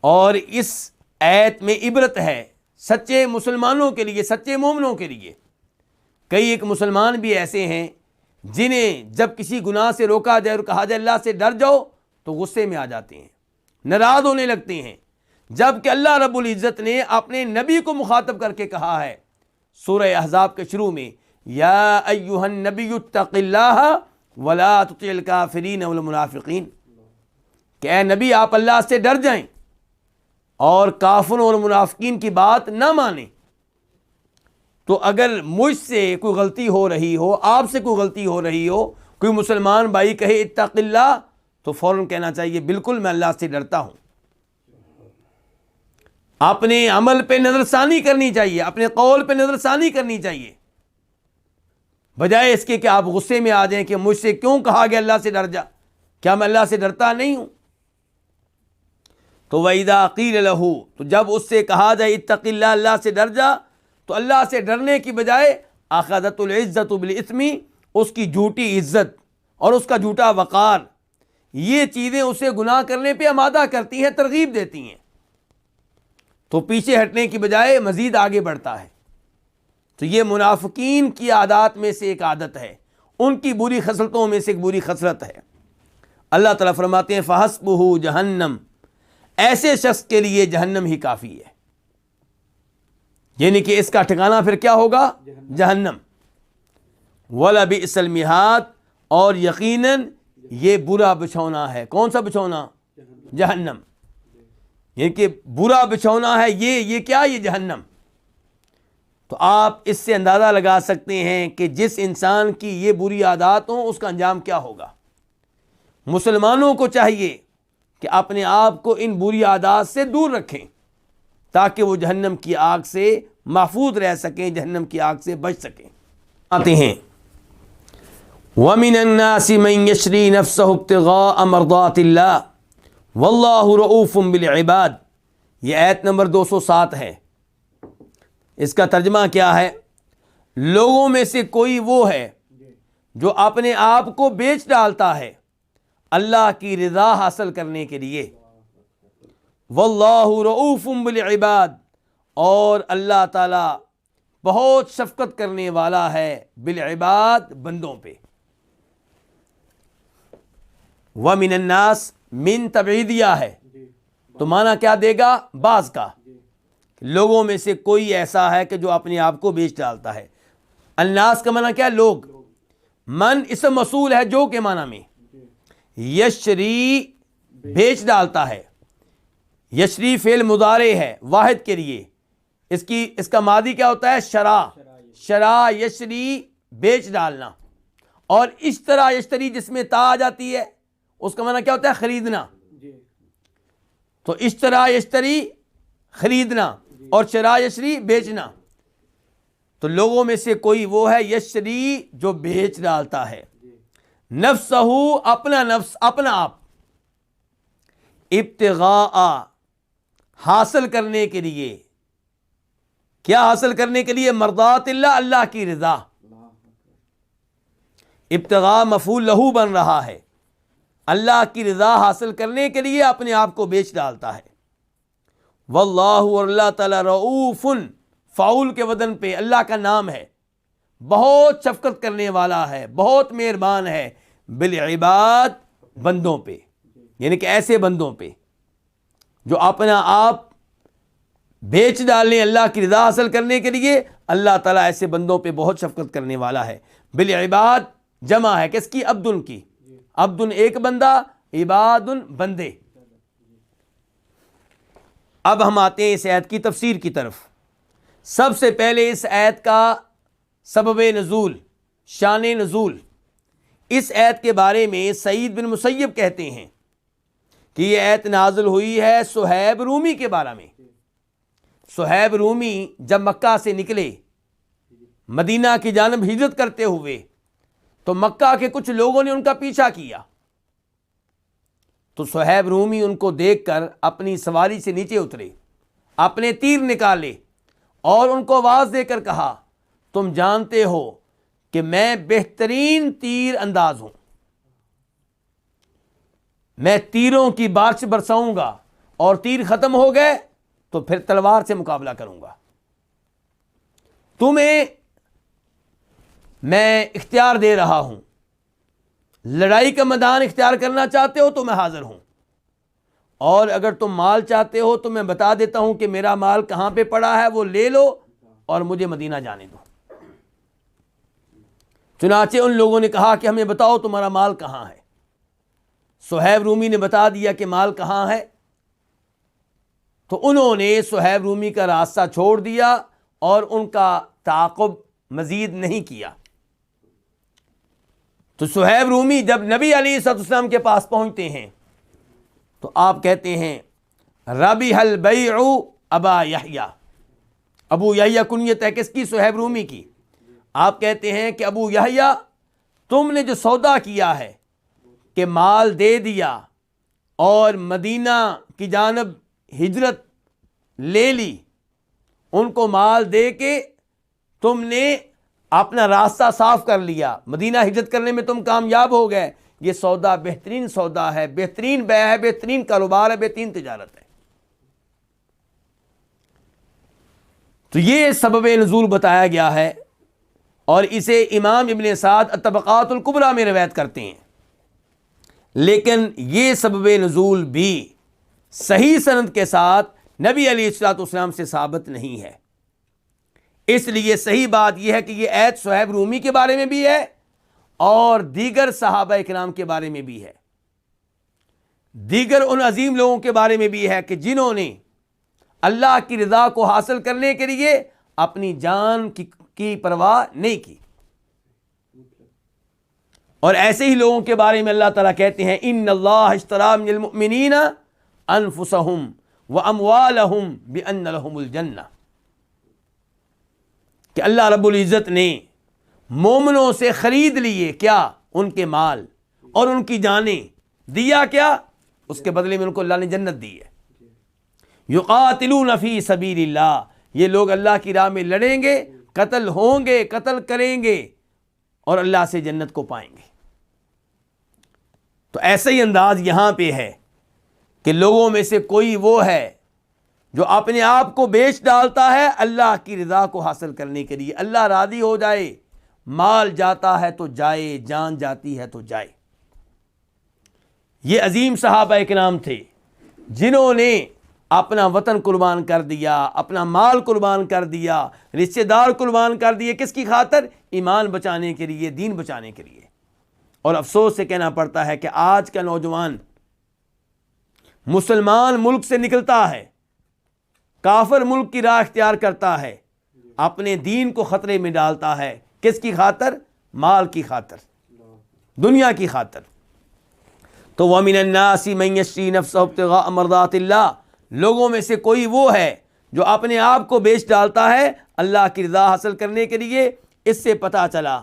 اور اس آیت میں عبرت ہے سچے مسلمانوں کے لیے، سچے مومنوں کے لیے۔ کئی ایک مسلمان بھی ایسے ہیں جنہیں جب کسی گناہ سے روکا جائے اور کہا جائے اللہ سے ڈر جاؤ تو غصے میں آ جاتے ہیں، ناراض ہونے لگتے ہیں، جبکہ اللہ رب العزت نے اپنے نبی کو مخاطب کر کے کہا ہے سورہ احزاب کے شروع میں، یا ایھا النبی اتق اللہ ولا تطع الکافرین والمنافقین، کہ اے نبی آپ اللہ سے ڈر جائیں اور کافروں اور منافقین کی بات نہ مانیں۔ تو اگر مجھ سے کوئی غلطی ہو رہی ہو، آپ سے کوئی غلطی ہو رہی ہو، کوئی مسلمان بھائی کہے اتق اللہ، تو فوراً کہنا چاہیے بالکل میں اللہ سے ڈرتا ہوں۔ اپنے عمل پہ نظر ثانی کرنی چاہیے، اپنے قول پہ نظر ثانی کرنی چاہیے، بجائے اس کے کہ آپ غصے میں آ جائیں کہ مجھ سے کیوں کہا گیا اللہ سے ڈر جا، کیا میں اللہ سے ڈرتا نہیں ہوں؟ تو وَإِذَا قِيلَ لَهُ، تو جب اس سے کہا جائے اتق اللہ، اللہ سے ڈر جا، تو اللہ سے ڈرنے کی بجائے اخذت العزت بالاسم، اس کی جھوٹی عزت اور اس کا جھوٹا وقار، یہ چیزیں اسے گناہ کرنے پہ آمادہ کرتی ہیں، ترغیب دیتی ہیں، تو پیچھے ہٹنے کی بجائے مزید آگے بڑھتا ہے۔ تو یہ منافقین کی عادات میں سے ایک عادت ہے، ان کی بری خصلتوں میں سے ایک بری خصلت ہے۔ اللہ تعالیٰ فرماتے ہیں فَحَسْبُهُ جہنم، ایسے شخص کے لیے جہنم ہی کافی ہے، یعنی کہ اس کا ٹھکانہ پھر کیا ہوگا؟ جہنم۔ وَلَبِئْسَ الْمِہَادُ، اور یقیناً یہ برا بچھونا ہے۔ کون سا بچھونا؟ جہنم، یعنی کہ برا بچھونا ہے یہ کیا؟ یہ جہنم۔ تو آپ اس سے اندازہ لگا سکتے ہیں کہ جس انسان کی یہ بری عادات ہوں اس کا انجام کیا ہوگا۔ مسلمانوں کو چاہیے کہ اپنے آپ کو ان بری عادات سے دور رکھیں تاکہ وہ جہنم کی آگ سے محفوظ رہ سکیں، جہنم کی آگ سے بچ سکیں۔ آتے ہیں وَمِنَ النَّاسِ مَن يَشْرِي نَفْسَهُ ابْتِغَاءَ مَرْضَاتِ اللَّهِ وَاللَّهُ رَءُوفٌ بِالْعِبَادِ، یہ آیت نمبر 207 ہے۔ اس کا ترجمہ کیا ہے؟ لوگوں میں سے کوئی وہ ہے جو اپنے آپ کو بیچ ڈالتا ہے اللہ کی رضا حاصل کرنے کے لیے۔ واللہ رؤوف بالعباد، اور اللہ تعالی بہت شفقت کرنے والا ہے بالعباد، بندوں پہ۔ ومن الناس، من تبعیدیہ ہے تو معنی کیا دے گا؟ بعض کا، لوگوں میں سے کوئی ایسا ہے کہ جو اپنے آپ کو بیچ ڈالتا ہے۔ الناس کا معنی کیا؟ لوگ۔ من اسم موصول ہے جو کے معنی میں، یشری بیچ ڈالتا ہے، یشری فعل مضارع ہے واحد کے لیے، اس کا ماضی کیا ہوتا ہے؟ شرا، شرا یشری بیچ ڈالنا، اور اشترا یشتری جس میں تا آ جاتی ہے اس کا معنی کیا ہوتا ہے؟ خریدنا۔ تو اشترا یشتری خریدنا اور شرا یشری بیچنا۔ تو لوگوں میں سے کوئی وہ ہے یشری جو بیچ ڈالتا ہے نفسہ، اپنا نفس، اپنا آپ، ابتغاء حاصل کرنے کے لیے، کیا حاصل کرنے کے لیے؟ مرضات اللہ، اللہ کی رضا۔ ابتغاء مفعول لہو بن رہا ہے، اللہ کی رضا حاصل کرنے کے لیے اپنے آپ کو بیچ ڈالتا ہے۔ واللہ، اور اللہ تعالی رؤوف، فاعل کے وزن پہ اللہ کا نام ہے، بہت شفقت کرنے والا ہے، بہت مہربان ہے، بالعباد، بندوں پہ، یعنی کہ ایسے بندوں پہ جو اپنا آپ بیچ ڈالیں اللہ کی رضا حاصل کرنے کے لیے، اللہ تعالیٰ ایسے بندوں پہ بہت شفقت کرنے والا ہے۔ بالعباد جمع ہے کس کی؟ عبدن کی، عبدن ایک بندہ، عبادن بندے۔ اب ہم آتے ہیں اس آیت کی تفسیر کی طرف۔ سب سے پہلے اس آیت کا سبب نزول، شان نزول، اس آیت کے بارے میں سعید بن مسیب کہتے ہیں کہ یہ آیت نازل ہوئی ہے صہیب رومی کے بارے میں۔ صہیب رومی جب مکہ سے نکلے مدینہ کی جانب ہجرت کرتے ہوئے تو مکہ کے کچھ لوگوں نے ان کا پیچھا کیا، تو صہیب رومی ان کو دیکھ کر اپنی سواری سے نیچے اترے، اپنے تیر نکالے اور ان کو آواز دے کر کہا تم جانتے ہو کہ میں بہترین تیر انداز ہوں، میں تیروں کی بارش برساؤں گا، اور تیر ختم ہو گئے تو پھر تلوار سے مقابلہ کروں گا۔ تمہیں میں اختیار دے رہا ہوں، لڑائی کا میدان اختیار کرنا چاہتے ہو تو میں حاضر ہوں، اور اگر تم مال چاہتے ہو تو میں بتا دیتا ہوں کہ میرا مال کہاں پہ پڑا ہے، وہ لے لو اور مجھے مدینہ جانے دو۔ چنانچہ ان لوگوں نے کہا کہ ہمیں بتاؤ تمہارا مال کہاں ہے۔ صہیب رومی نے بتا دیا کہ مال کہاں ہے، تو انہوں نے صہیب رومی کا راستہ چھوڑ دیا اور ان کا تعاقب مزید نہیں کیا۔ تو صہیب رومی جب نبی علیہ الصلوۃ والسلام کے پاس پہنچتے ہیں تو آپ کہتے ہیں ربح البیع ابا یحییٰ، ابو یحییٰ کنیت ہے کس کی؟ صہیب رومی کی۔ آپ کہتے ہیں کہ ابو یحییٰ، تم نے جو سودا کیا ہے کہ مال دے دیا اور مدینہ کی جانب ہجرت لے لی، ان کو مال دے کے تم نے اپنا راستہ صاف کر لیا، مدینہ ہجرت کرنے میں تم کامیاب ہو گئے، یہ سودا بہترین سودا ہے، بہترین بیع ہے، بہترین کاروبار ہے، بہترین تجارت ہے۔ تو یہ سبب نزول بتایا گیا ہے، اور اسے امام ابن سعد الطبقات الکبریٰ میں روایت کرتے ہیں، لیکن یہ سبب نزول بھی صحیح سند کے ساتھ نبی علیہ الصلوۃ والسلام سے ثابت نہیں ہے۔ اس لیے صحیح بات یہ ہے کہ یہ آیت صہیب رومی کے بارے میں بھی ہے اور دیگر صحابہ کرام کے بارے میں بھی ہے، دیگر ان عظیم لوگوں کے بارے میں بھی ہے کہ جنہوں نے اللہ کی رضا کو حاصل کرنے کے لیے اپنی جان کی پرواہ نہیں کی۔ اور ایسے ہی لوگوں کے بارے میں اللہ تعالیٰ کہتے ہیں ان اللہ اشتری من المؤمنین انفسهم واموالهم بان لهم الجنہ، کہ اللہ رب العزت نے مومنوں سے خرید لیے کیا؟ ان کے مال اور ان کی جانیں، دیا کیا؟ اس کے بدلے میں ان کو اللہ نے جنت دی ہے۔ یقاتلون فی سبیل اللہ، یہ لوگ اللہ کی راہ میں لڑیں گے، قتل ہوں گے، قتل کریں گے اور اللہ سے جنت کو پائیں گے۔ تو ایسا ہی انداز یہاں پہ ہے کہ لوگوں میں سے کوئی وہ ہے جو اپنے آپ کو بیچ ڈالتا ہے اللہ کی رضا کو حاصل کرنے کے لیے، اللہ راضی ہو جائے، مال جاتا ہے تو جائے، جان جاتی ہے تو جائے۔ یہ عظیم صحابہ کرام تھے جنہوں نے اپنا وطن قربان کر دیا، اپنا مال قربان کر دیا، رشتہ دار قربان کر دیے، کس کی خاطر؟ ایمان بچانے کے لیے، دین بچانے کے لیے۔ اور افسوس سے کہنا پڑتا ہے کہ آج کا نوجوان مسلمان ملک سے نکلتا ہے، کافر ملک کی راہ اختیار کرتا ہے، اپنے دین کو خطرے میں ڈالتا ہے، کس کی خاطر؟ مال کی خاطر، دنیا کی خاطر۔ تو وَمِنَ النَّاسِ مَن يَشْرِي نَفْسَهُ ابْتِغَاءَ مَرْضَاتِ اللَّهِ، لوگوں میں سے کوئی وہ ہے جو اپنے آپ کو بیچ ڈالتا ہے اللہ کی رضا حاصل کرنے کے لیے۔ اس سے پتہ چلا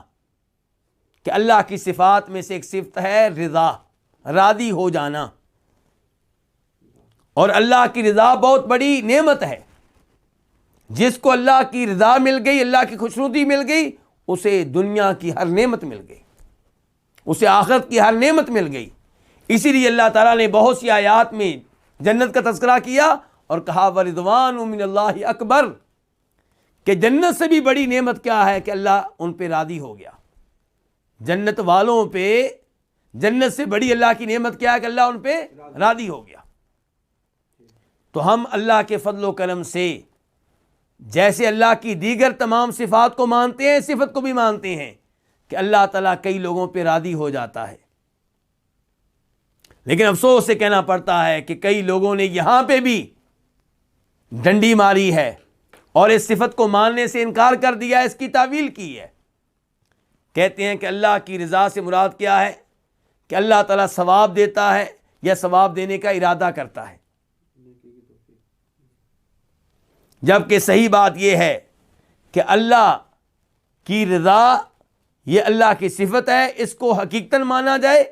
کہ اللہ کی صفات میں سے ایک صفت ہے رضا، راضی ہو جانا، اور اللہ کی رضا بہت بڑی نعمت ہے۔ جس کو اللہ کی رضا مل گئی، اللہ کی خوشنودی مل گئی، اسے دنیا کی ہر نعمت مل گئی، اسے آخرت کی ہر نعمت مل گئی۔ اسی لیے اللہ تعالیٰ نے بہت سی آیات میں جنت کا تذکرہ کیا اور کہا وَرِضْوَانٌ مِّنَ اللَّهِ اکبر، کہ جنت سے بھی بڑی نعمت کیا ہے کہ اللہ ان پہ راضی ہو گیا۔ جنت والوں پہ جنت سے بڑی اللہ کی نعمت کیا ہے کہ اللہ ان پہ راضی ہو گیا۔ تو ہم اللہ کے فضل و کرم سے جیسے اللہ کی دیگر تمام صفات کو مانتے ہیں، صفت کو بھی مانتے ہیں کہ اللہ تعالیٰ کئی لوگوں پہ راضی ہو جاتا ہے، لیکن افسوس سے کہنا پڑتا ہے کہ کئی لوگوں نے یہاں پہ بھی ڈنڈی ماری ہے اور اس صفت کو ماننے سے انکار کر دیا، اس کی تعویل کی ہے۔ کہتے ہیں کہ اللہ کی رضا سے مراد کیا ہے کہ اللہ تعالیٰ ثواب دیتا ہے یا ثواب دینے کا ارادہ کرتا ہے، جبکہ صحیح بات یہ ہے کہ اللہ کی رضا یہ اللہ کی صفت ہے، اس کو حقیقتاً مانا جائے،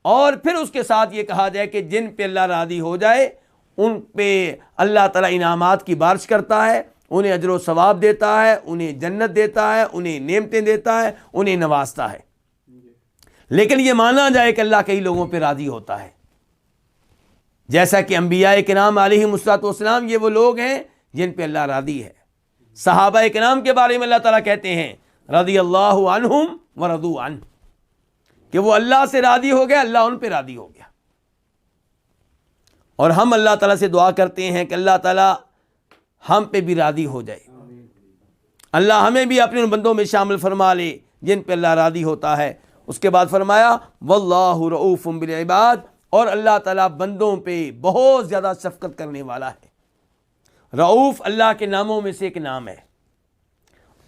اور پھر اس کے ساتھ یہ کہا جائے کہ جن پہ اللہ راضی ہو جائے ان پہ اللہ تعالیٰ انعامات کی بارش کرتا ہے، انہیں اجر و ثواب دیتا ہے، انہیں جنت دیتا ہے، انہیں نعمتیں دیتا ہے، انہیں نوازتا ہے۔ لیکن یہ مانا جائے کہ اللہ کئی لوگوں پہ راضی ہوتا ہے، جیسا کہ انبیاء کرام علیہم الصلوۃ والسلام یہ وہ لوگ ہیں جن پہ اللہ راضی ہے۔ صحابہ کرام کے بارے میں اللہ تعالیٰ کہتے ہیں رضی اللہ عنہم ورضوا عنہ، کہ وہ اللہ سے راضی ہو گیا، اللہ ان پہ راضی ہو گیا۔ اور ہم اللہ تعالیٰ سے دعا کرتے ہیں کہ اللہ تعالیٰ ہم پہ بھی راضی ہو جائے، اللہ ہمیں بھی اپنے ان بندوں میں شامل فرما لے جن پہ اللہ راضی ہوتا ہے۔ اس کے بعد فرمایا واللہ رؤوف بالعباد، اور اللہ تعالیٰ بندوں پہ بہت زیادہ شفقت کرنے والا ہے۔ رؤوف اللہ کے ناموں میں سے ایک نام ہے،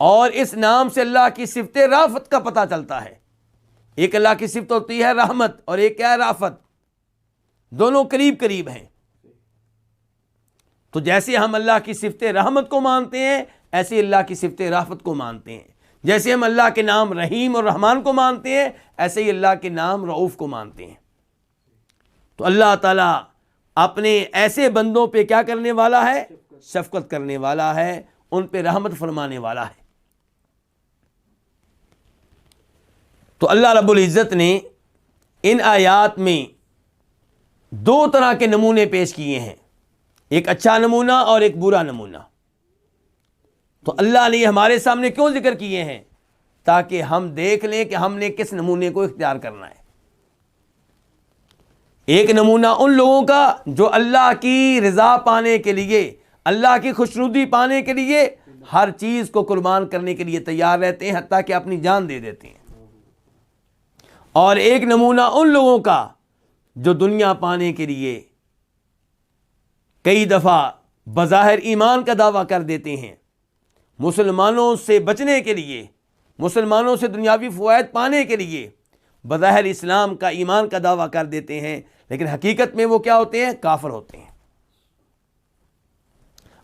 اور اس نام سے اللہ کی صفت رافت کا پتہ چلتا ہے۔ ایک اللہ کی صفت ہوتی ہے رحمت، اور ایک کیا ہے رافت، دونوں قریب قریب ہیں۔ تو جیسے ہم اللہ کی صفت رحمت کو مانتے ہیں، ایسے اللہ کی صفت رافت کو مانتے ہیں۔ جیسے ہم اللہ کے نام رحیم اور رحمان کو مانتے ہیں، ایسے ہی اللہ کے نام رؤوف کو مانتے ہیں۔ تو اللہ تعالیٰ اپنے ایسے بندوں پہ کیا کرنے والا ہے؟ شفقت کرنے والا ہے، ان پہ رحمت فرمانے والا ہے۔ تو اللہ رب العزت نے ان آیات میں دو طرح کے نمونے پیش کیے ہیں، ایک اچھا نمونہ اور ایک برا نمونہ۔ تو اللہ نے یہ ہمارے سامنے کیوں ذکر کیے ہیں؟ تاکہ ہم دیکھ لیں کہ ہم نے کس نمونے کو اختیار کرنا ہے۔ ایک نمونہ ان لوگوں کا جو اللہ کی رضا پانے کے لیے، اللہ کی خوشنودی پانے کے لیے ہر چیز کو قربان کرنے کے لیے تیار رہتے ہیں، حتیٰ کہ اپنی جان دے دیتے ہیں۔ اور ایک نمونہ ان لوگوں کا جو دنیا پانے کے لیے کئی دفعہ بظاہر ایمان کا دعویٰ کر دیتے ہیں، مسلمانوں سے بچنے کے لیے، مسلمانوں سے دنیاوی فوائد پانے کے لیے بظاہر اسلام کا، ایمان کا دعویٰ کر دیتے ہیں، لیکن حقیقت میں وہ کیا ہوتے ہیں؟ کافر ہوتے ہیں۔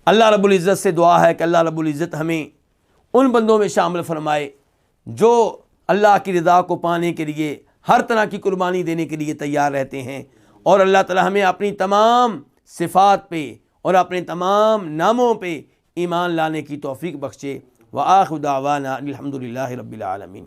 اللہ رب العزت سے دعا ہے کہ اللہ رب العزت ہمیں ان بندوں میں شامل فرمائے جو اللہ کی رضا کو پانے کے لیے ہر طرح کی قربانی دینے کے لیے تیار رہتے ہیں، اور اللہ تعالی ہمیں اپنی تمام صفات پہ اور اپنے تمام ناموں پہ ایمان لانے کی توفیق بخشے۔ وآخر دعوانا الحمد للہ رب العالمین۔